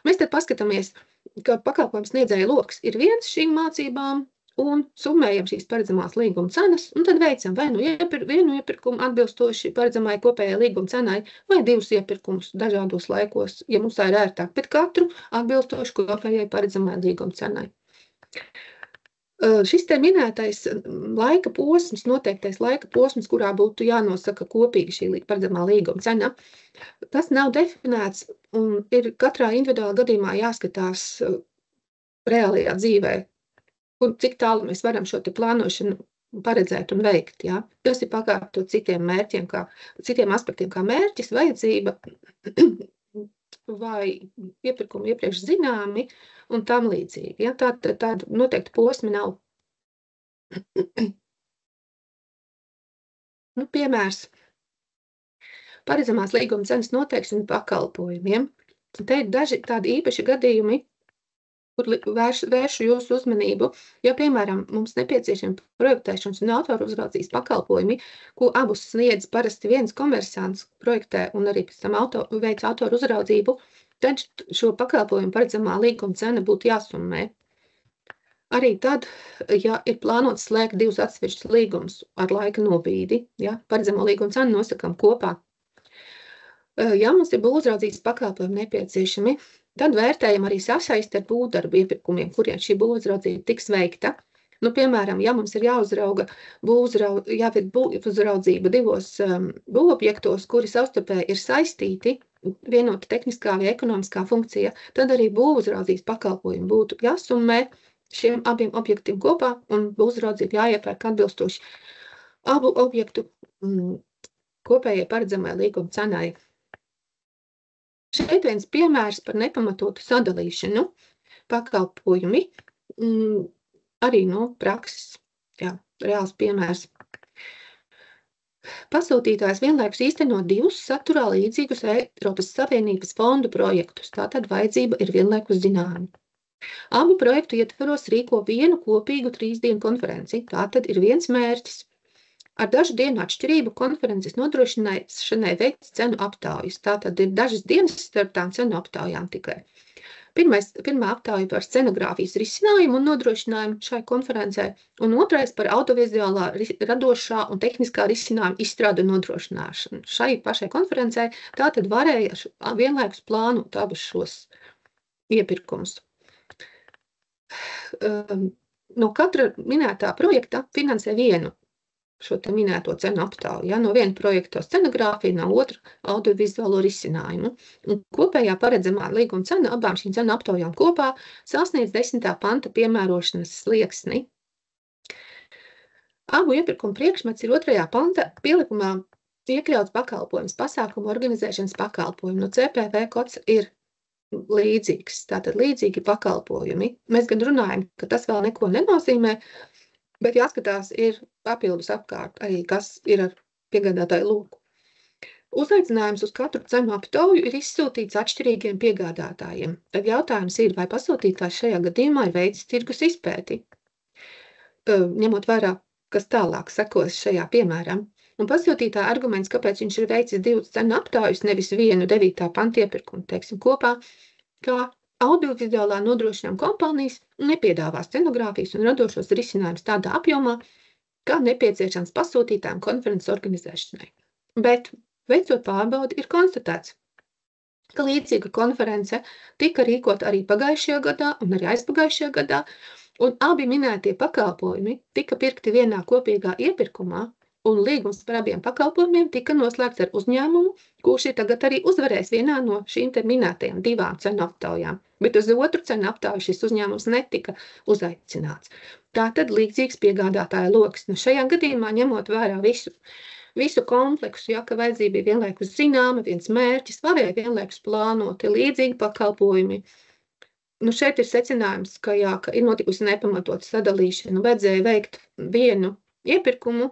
Mēs tad paskatāmies, ka pakalpojums sniedzēja loks ir viens šīm mācībām, un summējam šīs paredzamās līguma cenas, un tad veicam vai nu vienu iepirkumu atbilstoši paredzamai kopējai līguma cenai, vai 2 iepirkumus dažādos laikos, ja mums tā ir ērtāk, bet katru atbilstoši kopējai paredzamai līguma cenai. Šis te minētais laika posms, noteiktais laika posms, kurā būtu jānosaka kopīgi šī paredzamā līguma cena, tas nav definēts un ir katrā individuālā gadījumā jāskatās reālajā dzīvē, cik tālu mēs varam šo te plānošanu paredzēt un veikt. Ja? Tas ir pakārtot citiem mērķiem, citiem aspektiem kā mērķis, vajadzība vai iepirkumi iepriekš zināmi un tam līdzīgi. Ja? Tāda noteikti posmi nav. Piemērs. Paredzamās līguma cenas noteikšana pakalpojumiem. Te ir daži tādi īpaši gadījumi, kur vēršu jūsu uzmanību, ja, piemēram, mums nepieciešami projektēšanas un autoru uzraudzības pakalpojumi, ko abus sniedz parasti viens komersants projektē un arī pēc tam veic autoru uzraudzību, tad šo pakalpojumu paredzamā līguma cena būtu jāsummē. Arī tad, ja ir plānots slēgt 2 atsevišķus līgumus ar laika nobīdi, ja, paredzamo līguma cenu nosakam kopā. Ja mums ir būvuzraudzības pakalpojumi nepieciešami, tad vērtējam arī sasaisti ar būvdarbu iepirkumiem, kuriem šī būvuzraudzība tiks veikta. Piemēram, ja mums ir jāveic būvuzraudzība 2 būvobjektos, kuri savstarpēji ir saistīti, vienota tehniskā vai ekonomiskā funkcija, tad arī būvuzraudzības pakalpojumi būtu jāsummē šiem abiem objektiem kopā un būvuzraudzība jāiepērk atbilstoši abu objektu kopējai paredzamai līguma cenai. Šeit viens piemērs par nepamatotu sadalīšanu pakalpojumi, arī no prakses, jā, reāls piemērs. Pasūtītājs vienlaikus īsteno 2 saturā līdzīgus Eiropas Savienības fondu projektus, tātad vajadzība ir vienlaikus zināma. Abu projektu ietvaros rīko vienu kopīgu 3 dienu konferenci, tātad ir viens mērķis. Ar dažu dienu atšķirību konferences nodrošināšanai veic cenu aptaujas. Tātad ir dažas dienas starp tām cenu aptaujām tikai. Pirmā aptauja par scenogrāfijas risinājumu un nodrošinājumu šai konferencē, un otrais par audiovizuālā radošā un tehniskā risinājuma izstrādu un nodrošināšanu. Šai pašai konferencē tātad varēja vienlaikus plānot abus šos iepirkumus. No katra minētā projekta finansē vienu šo te minēto cenu aptauju. Ja? No viena projekta scenogrāfija, no otra audiovizuālo risinājumu. Un kopējā paredzamā līguma cena abām šīm cenu aptaujām kopā sasniedz 10. panta piemērošanas slieksni. Abu iepirkumu priekšmets ir 2. panta pielikumā iekļauts pakalpojums, pasākumu organizēšanas pakalpojumi. No CPV kods ir līdzīgs, tātad līdzīgi pakalpojumi. Mēs gan runājam, ka tas vēl neko nenozīmē, bet jāskatās ir papildus apkārt arī, kas ir ar piegādātāju lūku. Uzaicinājums uz katru cenu aptauju ir izsūtīts atšķirīgiem piegādātājiem. Tad jautājums ir, vai pasūtītājs šajā gadījumā ir veicis tirgus izpēti, ņemot vērā, kas tālāk sekos šajā piemēram. Un pasūtītāja arguments, kāpēc viņš ir veicis 2 cenu aptaujus, nevis vienu 9. panta iepirkumu, teiksim, kopā, kā audiovizuālā nodrošinājuma kompānijas nepiedāvā scenogrāfijas un radošos risinājumus tādā apjomā, kā nepieciešams pasūtītājiem konferences organizēšanai. Bet, veicot pārbaudi, ir konstatēts, ka līdzīga konference tika rīkota arī pagājušajā gadā un arī aizpagājušajā gadā, un abi minētie pakalpojumi tika pirkti vienā kopīgā iepirkumā, un līgums par abiem pakalpojumiem tika noslēgts ar uzņēmumu, kurš ir tagad arī uzvarējis vienā no šīm te minētajām 2 cenu aptaujām, bet uz otru cenu aptauju šis uzņēmums netika uzaicināts. Tātad līdzīgs piegādātāja loks. Šajā gadījumā, ņemot vērā visu visu kompleksu, ja, ka vajadzība bija vienlaikus zināma, viens mērķis, varēja vienlaikus plānot, līdzīgi pakalpojumi. Nu, šeit ir secinājums, ka, jā, ka ir notikusi nepamatota sadalīšana, vajadzēja veikt vienu iepirkumu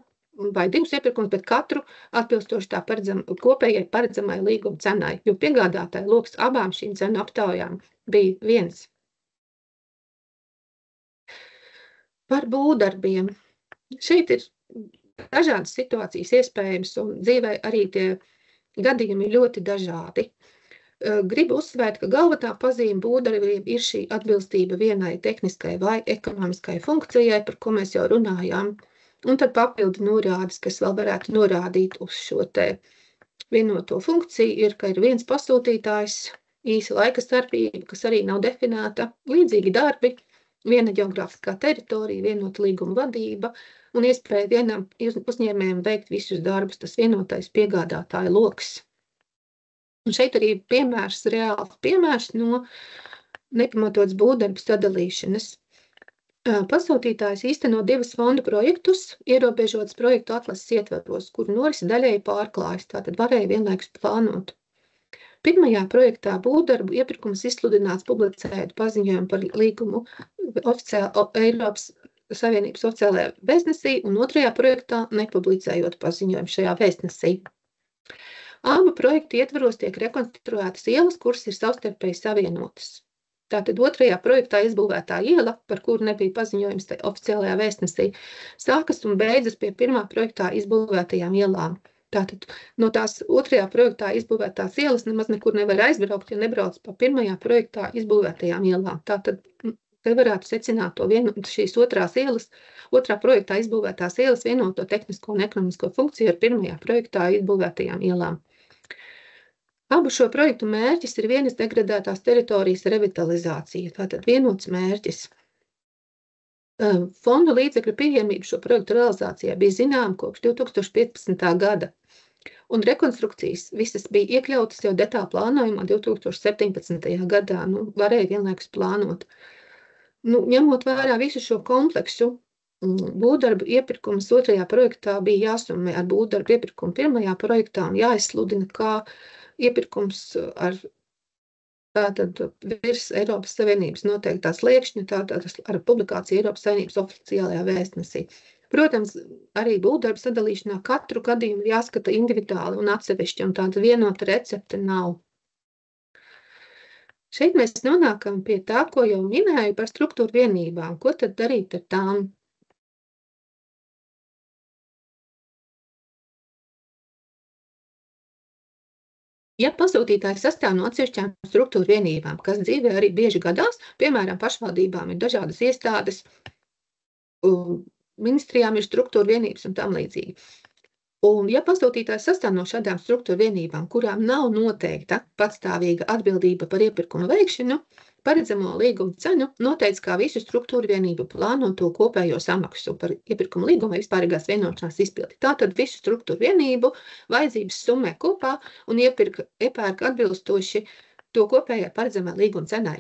vai divus iepirkumus, bet katru atbilstoši tā kopējai paredzamai līguma cenai, jo piegādātāja loks abām šīm cenu aptaujām bija viens. Par būvdarbiem. Šeit ir dažādas situācijas iespējams, un dzīvē arī tie gadījumi ir ļoti dažādi. Gribu uzsvērt, ka galvenā pazīme būvdarbiem ir šī atbilstība vienai tehniskai vai ekonomiskai funkcijai, par ko mēs jau runājām, un tad papildu norādes, kas vēl varētu norādīt uz šo te vienoto funkciju, ir, ka ir viens pasūtītājs, īsa laika starpība, kas arī nav definēta, līdzīgi darbi, viena ģeogrāfiskā teritorija, vienota līguma vadība un iespēja vienam uzņēmējam veikt visus darbus, tas vienotais piegādātāja loks. Un šeit arī reāls piemērs no nepamatotas būvdarbu sadalīšanas. Pasūtītājs īsteno 2 fondu projektus, ierobežotas projektu atlases ietvaros, kuru norisi daļēji pārklājas, tātad varēja vienlaikus plānot. Pirmajā projektā būvdarbu iepirkums izsludināts publicējot paziņojumu par līgumu Eiropas Savienības oficiālajā vēstnesī, un otrajā projektā nepublicējot paziņojumu šajā vēstnesī. Abu projektu ietvaros tiek rekonstruētas ielas, kuras ir savstarpēji savienotas. Tātad otrajā projektā izbūvētā iela, par kuru nebija paziņojums oficiālajā vēstnesī, sākas un beidzas pie pirmā projektā izbūvētajām ielām. Tātad no tās otrajā projektā izbūvētās ielas nemaz nekur nevar aizbraukt, ja nebrauc pa pirmajā projektā izbūvētajām ielām. Tātad te varētu secināt to šīs otrā projektā izbūvētās ielas vienoto tehnisko un ekonomisko funkciju ar pirmajā projektā izbūvētajām ielām. Abu šo projektu mērķis ir vienas degradētās teritorijas revitalizācija, tātad vienots mērķis. Fondu līdzekļu pieejamība šo projektu realizācijā bija zināma kopš 2015. gada, un rekonstrukcijas visas bija iekļautas jau detāla plānojumā 2017. gadā, varēja vienlaikus plānot. Ņemot vērā visu šo kompleksu, būvdarbu iepirkums otrajā projektā bija jāsummē ar būvdarbu iepirkumu pirmajā projektā un jāizsludina kā iepirkums ar tātad virs Eiropas Savienības noteiktā sliekšņa, tātad ar publikāciju Eiropas Savienības oficiālajā vēstnesī. Protams, arī būvdarbu sadalīšanā katru gadījumu jāskata individuāli un atsevišķi, un tāda vienota recepte nav. Šeit mēs nonākam pie tā, ko jau minēju par struktūru vienībām. Ko tad darīt ar tām? Ja pasūtītājs sastāv no atsevišķām struktūru vienībām, kas dzīvē arī bieži gadās, piemēram, pašvaldībām ir dažādas iestādes, ministrijām ir struktūra vienības un tam līdzīgi. Un ja pasūtītājs sastāv no šādām struktūra vienībām, kurām nav noteikta patstāvīga atbildība par iepirkuma veikšanu, paredzamo līguma cenu noteica kā visu struktūru vienību plānoto kopējo samaksu par iepirkuma līguma vai vispārīgās vienošanās izpildi. Tātad visu struktūru vienību vajadzības summē kopā un iepērk atbilstoši to kopējai paredzamai līguma cenai.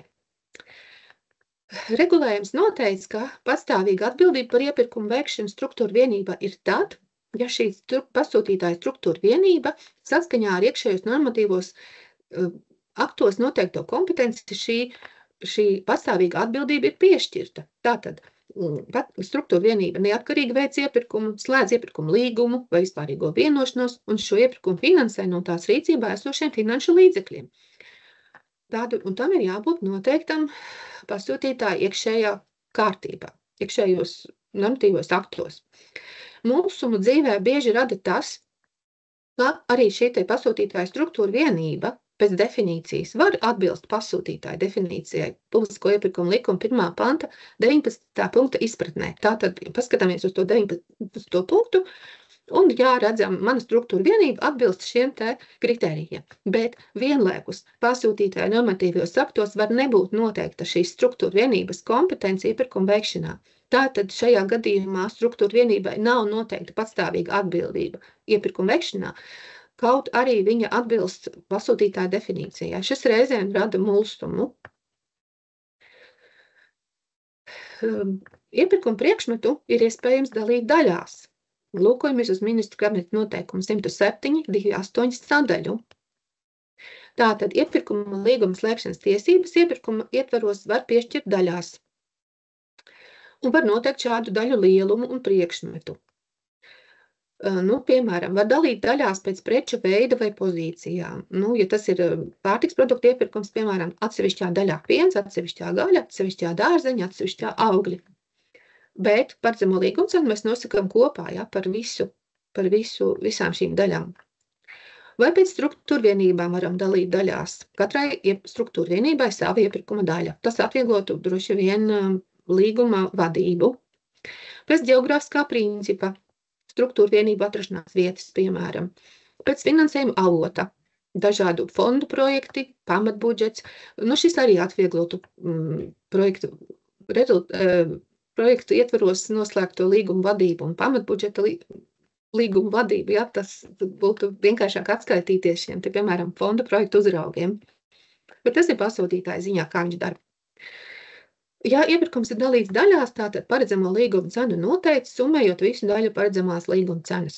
Regulējums noteica, ka patstāvīga atbildība par iepirkumu veikšanu struktūru vienībā ir tad, ja šī pasūtītāja struktūra vienība saskaņā ar iekšējos normatīvos aktos noteikto kompetenci šī pastāvīga atbildība ir piešķirta. Tātad struktūra vienība neatkarīgi veic iepirkumu, slēdz iepirkumu līgumu vai vispārīgo vienošanos un šo iepirkumu finansē no tās rīcībā esošiem finanšu līdzekļiem. Un tam ir jābūt noteiktam pasūtītāja iekšējā kārtībā, iekšējos normatīvos aktos. Mūsu dzīvē bieži rada tas, ka arī šī pasūtītāja struktūra vienība pēc definīcijas var atbilst pasūtītāja definīcijai publisko iepirkumu likuma 1. panta 19. punkta izpratnē. Tātad paskatāmies uz to 19. punktu un redzam, mana struktūra vienība atbilst šiem te kritērijiem. Bet vienlaikus pasūtītāja normatīvos aktos var nebūt noteikta šīs struktūra vienības kompetencija iepirkuma veikšanā. Tātad šajā gadījumā struktūra vienībai nav noteikta patstāvīga atbildība iepirkuma veikšanā, kaut arī viņa atbilst pasūtītāja definīcijai. Šis reizēm rada mulsumu. Iepirkuma priekšmetu ir iespējams dalīt daļās. Lūkojamies uz ministru kabineta noteikumu 107.2.8 sadaļu. Tātad iepirkuma līguma slēgšanas tiesības iepirkuma ietvaros var piešķirt daļās un var noteikt šādu daļu lielumu un priekšmetu. Piemēram, var dalīt daļās pēc preču veida vai pozīcijām. Ja tas ir pārtiks produktu iepirkums, piemēram, atsevišķā daļā piens, atsevišķā gaļa, atsevišķā dārzeņa, atsevišķā augļi. Bet par zemo līgumcenu mēs nosakām kopā, par visām šīm daļām. Vai pēc struktūrvienībām varam dalīt daļās. Katrai struktūrvienībai sava iepirkuma daļa. Tas atvieglotu droši vien līguma vadību. Pēc ģeogrāfiskā principa. Struktūrvienību atrašanās vietas, piemēram. Pēc finansējuma avota. Dažādu fondu projekti, pamatbudžets. Šis arī atvieglotu projektu ietvaros noslēgto līgumu vadību un pamatbudžeta līgumu vadību. Tas būtu vienkāršāk atskaitīties šiem, piemēram, fonda projektu uzraugiem. Bet tas ir pasūtītāja ziņā, kā viņš dara. Ja iepirkums ir dalīts daļās, tātad paredzamo līguma cenu noteicis, summējot visu daļu paredzamās līguma cenas.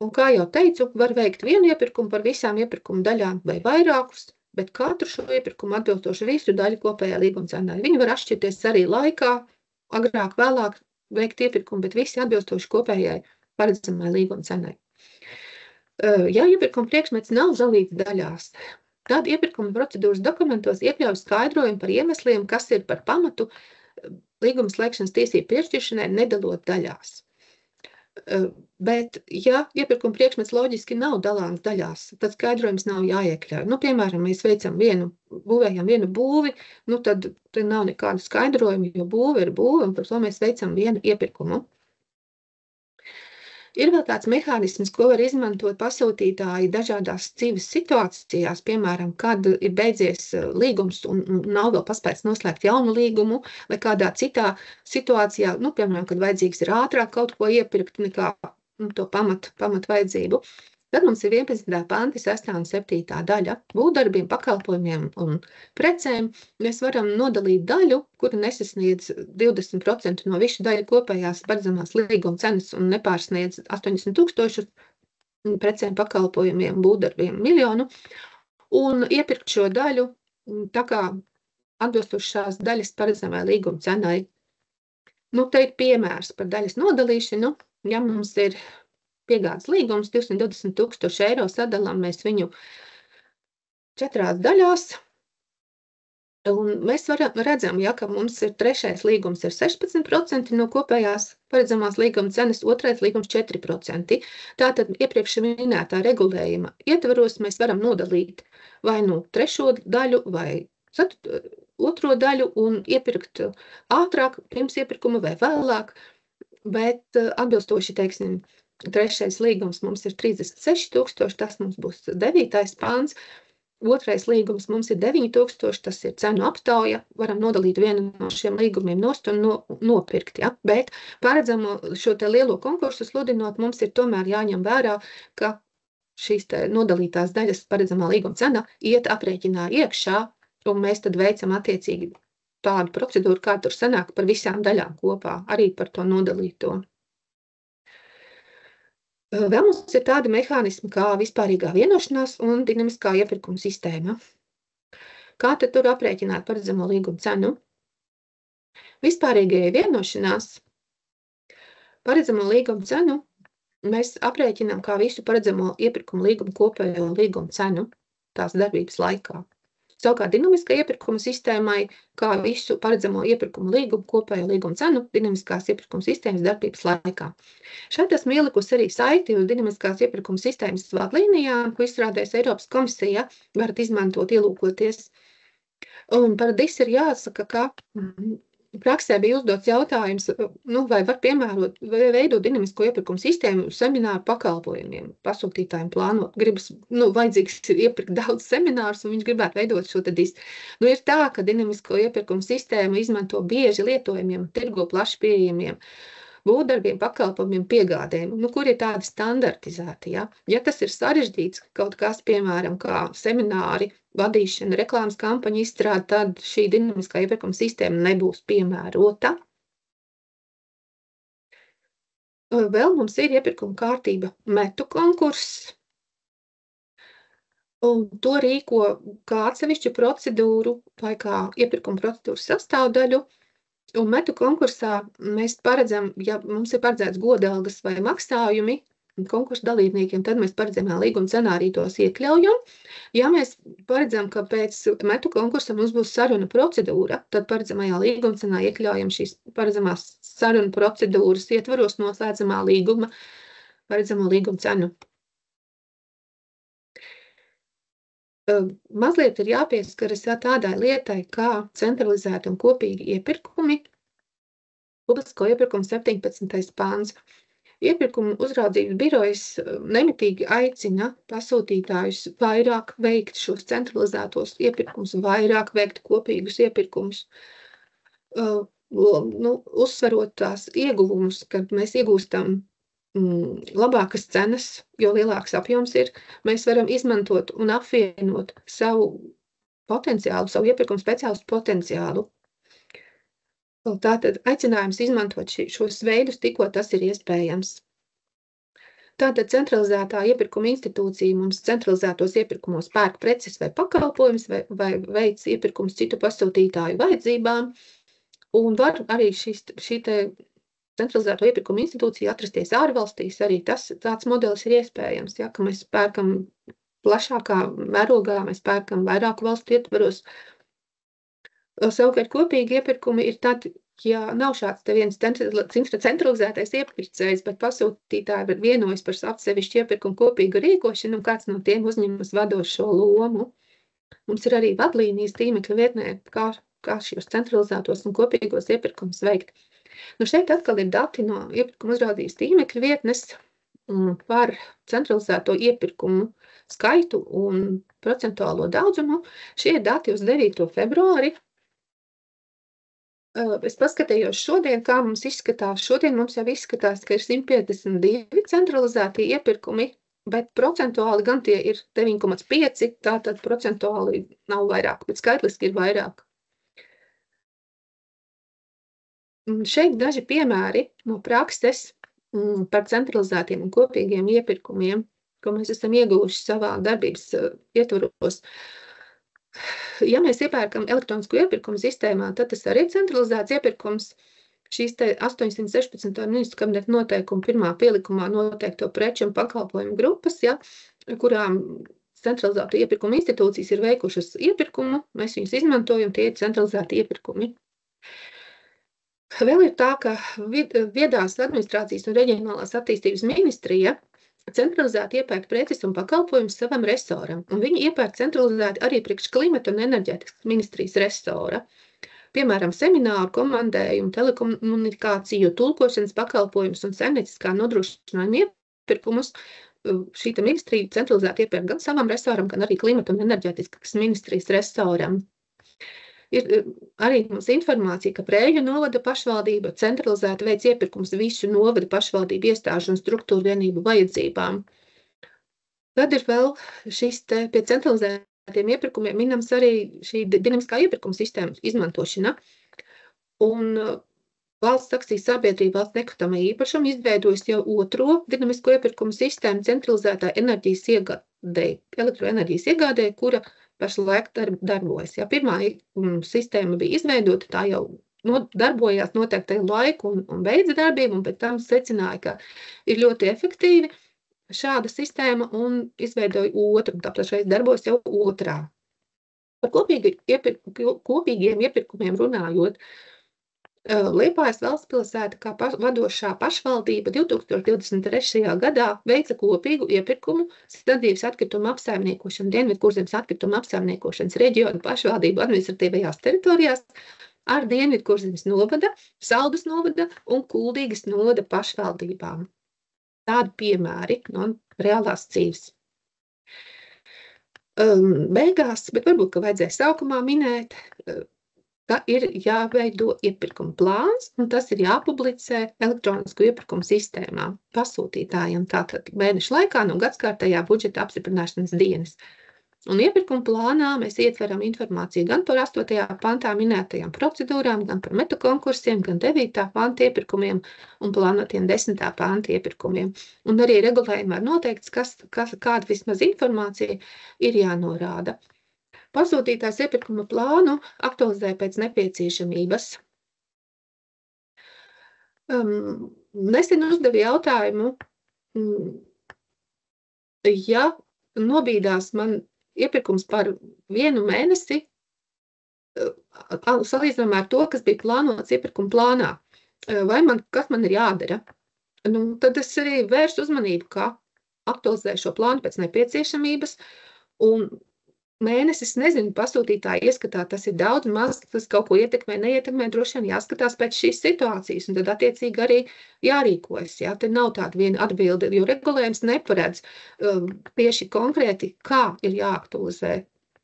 Un kā jau teicu, var veikt vienu iepirkumu par visām iepirkuma daļām vai vairākus, bet katru šo iepirkumu atbilstoši visu daļu kopējā līguma cenai. Viņi var atšķirties arī laikā, agrāk, vēlāk veikt iepirkumu, bet visi atbilstoši kopējai paredzamai līguma cenai. Ja iepirkuma priekšmets nav dalīts daļās, tad iepirkuma procedūras dokumentos iekļauj skaidrojumu par iemesliem, kas ir par pamatu līguma slēgšanas tiesību piešķiršanai, nedalot daļās. Bet, ja iepirkuma priekšmets loģiski nav dalāms daļās, tad skaidrojums nav jāiekļauj. Piemēram, mēs būvējam vienu būvi, tad nav nekādu skaidrojumu, jo būve ir būve, un par to mēs veicam vienu iepirkumu. Ir vēl tāds mehānisms, ko var izmantot pasūtītāji dažādās dzīves situācijās, piemēram, kad ir beidzies līgums un nav vēl paspēts noslēgt jaunu līgumu, vai kādā citā situācijā, piemēram, kad vajadzīgs ir ātrāk kaut ko iepirkt nekā to pamat vajadzību. Tad mums ir 11. panti, 6. un 7. daļa. Būvdarbiem, pakalpojumiem un precēm mēs varam nodalīt daļu, kura nesasniedz 20% no visu daļu kopējās paredzamās līguma cenas un nepārsniedz 80 000 precēm, pakalpojumiem, būvdarbiem 1 miljonu, un iepirkt šo daļu tā kā atbilstoši šās daļas paredzamai līguma cenai. Te ir piemērs par daļas nodalīšanu. Ja mums ir piegādes līgums, 220 000 eiro, sadalām mēs viņu 4 daļās. Un mēs redzam, ka mums ir 3. līgums ir 16% no kopējās paredzamās līguma cenas, 2. līgums 4%. Tātad iepriekš minētā regulējuma ietvaros mēs varam nodalīt vai 3. daļu vai 2. daļu un iepirkt ātrāk, pirms iepirkuma vai vēlāk, bet atbilstoši, teiksim, 3. līgums mums ir 36 000, tas mums būs 9. pāns. 2. līgums mums ir 9 000, tas ir cenu aptauja. Varam nodalīt vienu no šiem līgumiem nost un nopirkt. Bet paredzamo šo te lielo konkursu sludinot, mums ir tomēr jāņem vērā, ka šīs te nodalītās daļas paredzamā līguma cena iet aprēķinā iekšā, un mēs tad veicam attiecīgi tādu procedūru, kā tur sanāk par visām daļām kopā, arī par to nodalīto. Vēl mums ir tādi mehānismi kā vispārīgā vienošanās un dinamiskā iepirkuma sistēma. Kā tad tur aprēķināt paredzamo līguma cenu? Vispārīgajai vienošanās paredzamo līguma cenu mēs aprēķinām kā visu paredzamo iepirkuma līgumu kopējo līguma cenu tās darbības laikā. Savukārt dinamiskā iepirkuma sistēmai kā visu paredzamo iepirkuma līgumu kopējo līguma cenu dinamiskās iepirkuma sistēmas darbības laikā. Šeit esmu ielikusi arī saiti uz dinamiskās iepirkuma sistēmas vadlīnijām, ko izstrādājas Eiropas komisija, varat izmantot, ielūkoties. Un par DIS ir jāsaka, ka praksē bija uzdots jautājums, vai var piemērot vai veidot dinamisko iepirkumu sistēmu semināru pakalpojumiem. Pasūtītājiem plānot, gribas, vajadzīgs ir iepirkt daudz seminārus, un viņš gribētu veidot šo te DIS. Ir tā, ka dinamisko iepirkumu sistēmu izmanto bieži lietojumiem, tirgo plaši pieejamiem būvdarbiem, pakalpojumiem, piegādēm, kur ir tādi standartizēti. Ja tas ir sarežģīts kaut kas, piemēram, kā semināri, vadīšana, reklāmas kampaņa izstrāde, tad šī dinamiskā iepirkuma sistēma nebūs piemērota. Vēl mums ir iepirkuma kārtība metu konkurss, un to rīko kā atsevišķu procedūru vai kā iepirkuma procedūras sastāvdaļu. Un metu konkursā mēs paredzam, ja mums ir paredzēts godalgas vai maksājumi konkursu dalībniekiem, tad mēs paredzam līguma cenā arī tos iekļaujam. Ja mēs paredzam, ka pēc metu konkursa mums būs saruna procedūra, tad paredzamajā līguma cenā iekļaujam šīs paredzamās saruna procedūras ietvaros noslēdzamā līguma, paredzamo līguma cenu. Mazliet ir jāpieskaras tādai lietai, kā centralizēti un kopīgi iepirkumi. Publisko iepirkumu 17. pāns. Iepirkumu uzraudzības birojas nemitīgi aicina pasūtītājus vairāk veikt šos centralizētos iepirkumus, vairāk veikt kopīgus iepirkumus. Uzsverot tās ieguvumus, kad mēs iegūstam labākas cenas, jo lielāks apjoms ir, mēs varam izmantot un apvienot savu potenciālu, savu iepirkumu speciālistu potenciālu. Tātad aicinājums izmantot šos veidus, tikko tas ir iespējams. Tātad centralizētā iepirkuma institūcija mums centralizētos iepirkumos pērk preces vai pakalpojumus vai veic iepirkumus citu pasūtītāju vajadzībām, un var arī šī te centralizēto iepirkumu institūcija atrasties ārvalstīs, arī tāds modelis ir iespējams, ja, ka mēs pērkam plašākā mērogā, mēs pērkam vairāku valstu ietvaros. Savukārt kopīgi iepirkumi ir tad, ja nav šāds te viens centralizētais iepirkējs, bet pasūtītāji vienojas par atsevišķu iepirkumu kopīgu rīkošanu, un kāds no tiem uzņemas vadošo lomu. Mums ir arī vadlīnijas tīmekļa vietnē, kā šos centralizētos un kopīgos iepirkumus veikt. Šeit atkal ir dati no iepirkuma uzraudzības tīmekļa vietnes par centralizēto iepirkumu skaitu un procentuālo daudzumu. Šie dati uz 9. februāri. Es paskatījos šodien, kā mums izskatās. Šodien mums jau izskatās, ka ir 152 centralizēti iepirkumi, bet procentuāli gan tie ir 9,5, tātad procentuāli nav vairāk, bet skaitliski ir vairāk. Šeit daži piemēri no prakses par centralizētiem un kopīgiem iepirkumiem, ko mēs esam ieguvuši savā darbības ietvaros. Ja mēs iepērkam elektronisko iepirkumu sistēmā, tad tas arī ir centralizēts iepirkums. Šīs te 816. ministru kabineta noteikumu pirmā pielikumā noteikto preču un pakalpojumu grupas, ja, kurām centralizēto iepirkumu institūcijas ir veikušas iepirkumu, mēs viņus izmantojam, tie ir centralizēti iepirkumi. Vēl ir tā, ka viedās administrācijas un reģionālās attīstības ministrija centralizēti iepērk preces un pakalpojumus savam resoram, un viņi iepērk centralizēti arī priekš klimata un enerģētikas ministrijas resora. Piemēram, semināru, komandējumu, telekomunikāciju, tulkošanas pakalpojumus un saimnieciskā nodrošinājuma iepirkumus šī ministrija centralizēti iepērk gan savam resoram, gan arī klimata un enerģētikas ministrijas resoram. Ir arī mums informācija, ka Preiļu novada pašvaldība centralizēti veic iepirkums visu novada pašvaldību iestāžu un struktūru vienību vajadzībām. Tad ir vēl šis te pie centralizētiem iepirkumiem minams arī šī dinamiskā iepirkuma sistēma izmantošana. Un valsts akciju sabiedrība valsts nekustamā īpašuma izveidojas jau otro dinamisko iepirkumu sistēmu centralizētā enerģijas iegādē, elektroenerģijas iegādē, kura pašlaik darbojas. Ja pirmā sistēma bija izveidota, tā jau darbojās noteikti laiku un beidza darbību, un pēc tam secināja, ka ir ļoti efektīvi šāda sistēma un izveidoja otru, tāpēc šeit darbojas jau otrā. Par kopīgiem iepirkumiem runājot, Liepājas valstspilsēta kā vadošā pašvaldība 2023. gadā veica kopīgu iepirkumu sadzīves atkritumu apsaimniekošanu Dienvidkurzemes atkritumu apsaimniekošanas reģionu pašvaldību administratīvajās teritorijās ar Dienvidkurzemes novada, Saldus novada un Kuldīgas novada pašvaldībām. Tādi piemēri no reālās dzīves. Beigās, bet varbūt, ka vajadzēja sākumā minēt, ka ir jāveido iepirkuma plāns, un tas ir jāpublicē elektronisko iepirkumu sistēmā pasūtītājiem tātad mēnešu laikā no gadskārtējā budžeta apstiprināšanas dienas. Un iepirkuma plānā mēs ietveram informāciju gan par 8. pantā minētajām procedūrām, gan par metu konkursiem, gan 9. panta iepirkumiem un plānotiem 10. panta iepirkumiem. Un arī regulējumā ir noteikts, kāda vismaz informācija ir jānorāda. Pasūtītājs iepirkuma plānu aktualizē pēc nepieciešamības. Nesen uzdevu jautājumu, ja nobīdās man iepirkums par 1 mēnesi, salīdzinājumā ar to, kas bija plānots iepirkuma plānā, kas man ir jādara? Tad es arī vēršu uzmanību, kā aktualizēju šo plānu pēc nepieciešamības, un mēnesis, nezinu, pasūtītāja ieskatā, tas ir daudz, maz, tas kaut ko ietekmē, neietekmē, droši vien jāskatās pēc šīs situācijas, un tad attiecīgi arī jārīkojas, jā, te nav tāda viena atbilde, jo regulējums neparedz tieši konkrēti, kā ir jāaktualizē,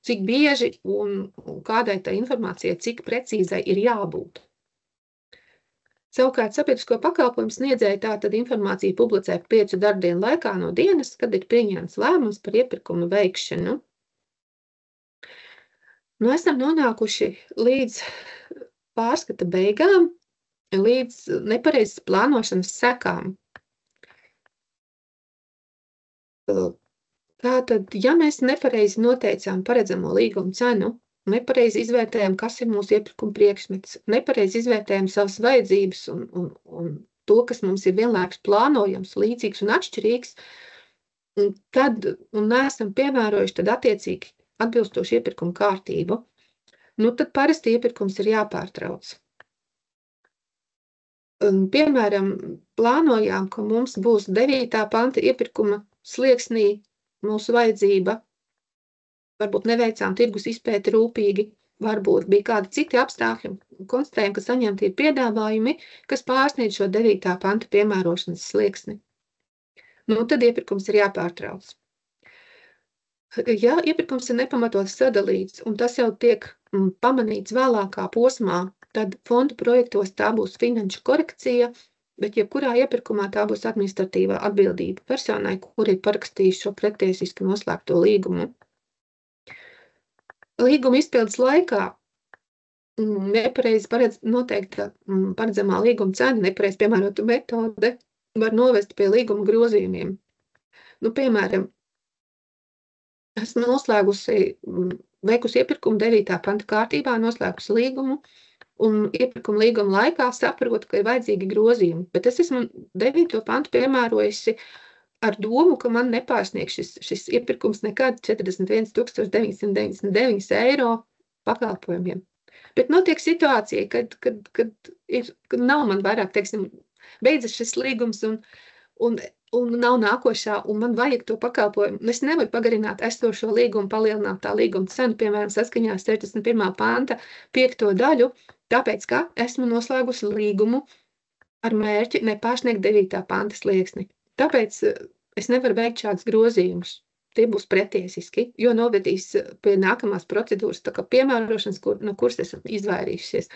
cik bieži un kādai tā informācijai, cik precīzai ir jābūt. Savukārt sabiedrisko pakalpojumu sniedzēja tātad informāciju publicē 5 darbdienu laikā no dienas, kad ir pieņemts lēmums par iepirkumu veikšanu. Esam nonākuši līdz pārskata beigām, līdz nepareizas plānošanas sekām. Tātad, ja mēs nepareizi noteicām paredzamo līguma cenu, nepareizi izvērtējam, kas ir mūsu iepirkuma priekšmets, nepareizi izvērtējam savas vajadzības un to, kas mums ir vienlaikus plānojams, līdzīgs un atšķirīgs, un neesam piemērojuši tad attiecīgi atbilstoši iepirkuma kārtību, tad parasti iepirkums ir jāpārtrauc. Piemēram, plānojām, ka mums būs 9. panta iepirkuma slieksnī mūsu vajadzība, varbūt neveicām tirgus izpēti rūpīgi, varbūt bija kādi citi apstākļi, konstatējam, ka saņemti ir piedāvājumi, kas pārsniedz šo 9. panta piemērošanas slieksni. Tad iepirkums ir jāpārtrauc. Ja iepirkums ir nepamatots sadalīts, un tas jau tiek pamanīts vēlākā posmā, tad fondu projektos tā būs finanšu korekcija, bet jebkurā iepirkumā tā būs administratīvā atbildība personai, kur ir parakstījis šo pretiesiski noslēgto līgumu. Līguma izpildes laikā nepareizi noteikta paredzamā līguma cena, nepareizi piemērota metode var novest pie līguma grozījumiem. Piemēram, esmu veikusi iepirkumu 9. panta kārtībā, noslēgusi līgumu, un iepirkuma līguma laikā saprotu, ka ir vajadzīgi grozījumi, bet es esmu 9. pantu piemērojusi ar domu, ka man nepārsniegs šis iepirkums nekad 41 999 eiro pakalpojumiem. Bet notiek situācija, kad nav man vairāk, beidzas šis līgums un nav nākošā, un man vajag to pakalpojumu. Es nevaru pagarināt esošo līgumu, palielināt tā līguma cenu, piemēram, saskaņā 61. panta 5. daļu, tāpēc, ka esmu noslēgusi līgumu ar mērķi nepārsniegt 9. panta slieksni. Tāpēc es nevaru veikt šādus grozījumus. Tie būs pretiesiski, jo novedīs pie nākamās procedūras, tā kā piemērošanas, no kuras esam izvairījušies.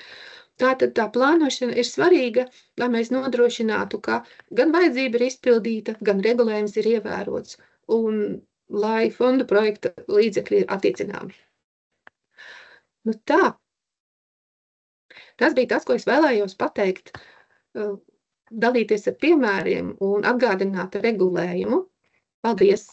Tātad tā plānošana ir svarīga, lai mēs nodrošinātu, ka gan vajadzība ir izpildīta, gan regulējums ir ievērots, un lai fondu projekta līdzekļi ir attiecināmi. Tā. Tas bija tas, ko es vēlējos pateikt, dalīties ar piemēriem un atgādināt regulējumu. Paldies!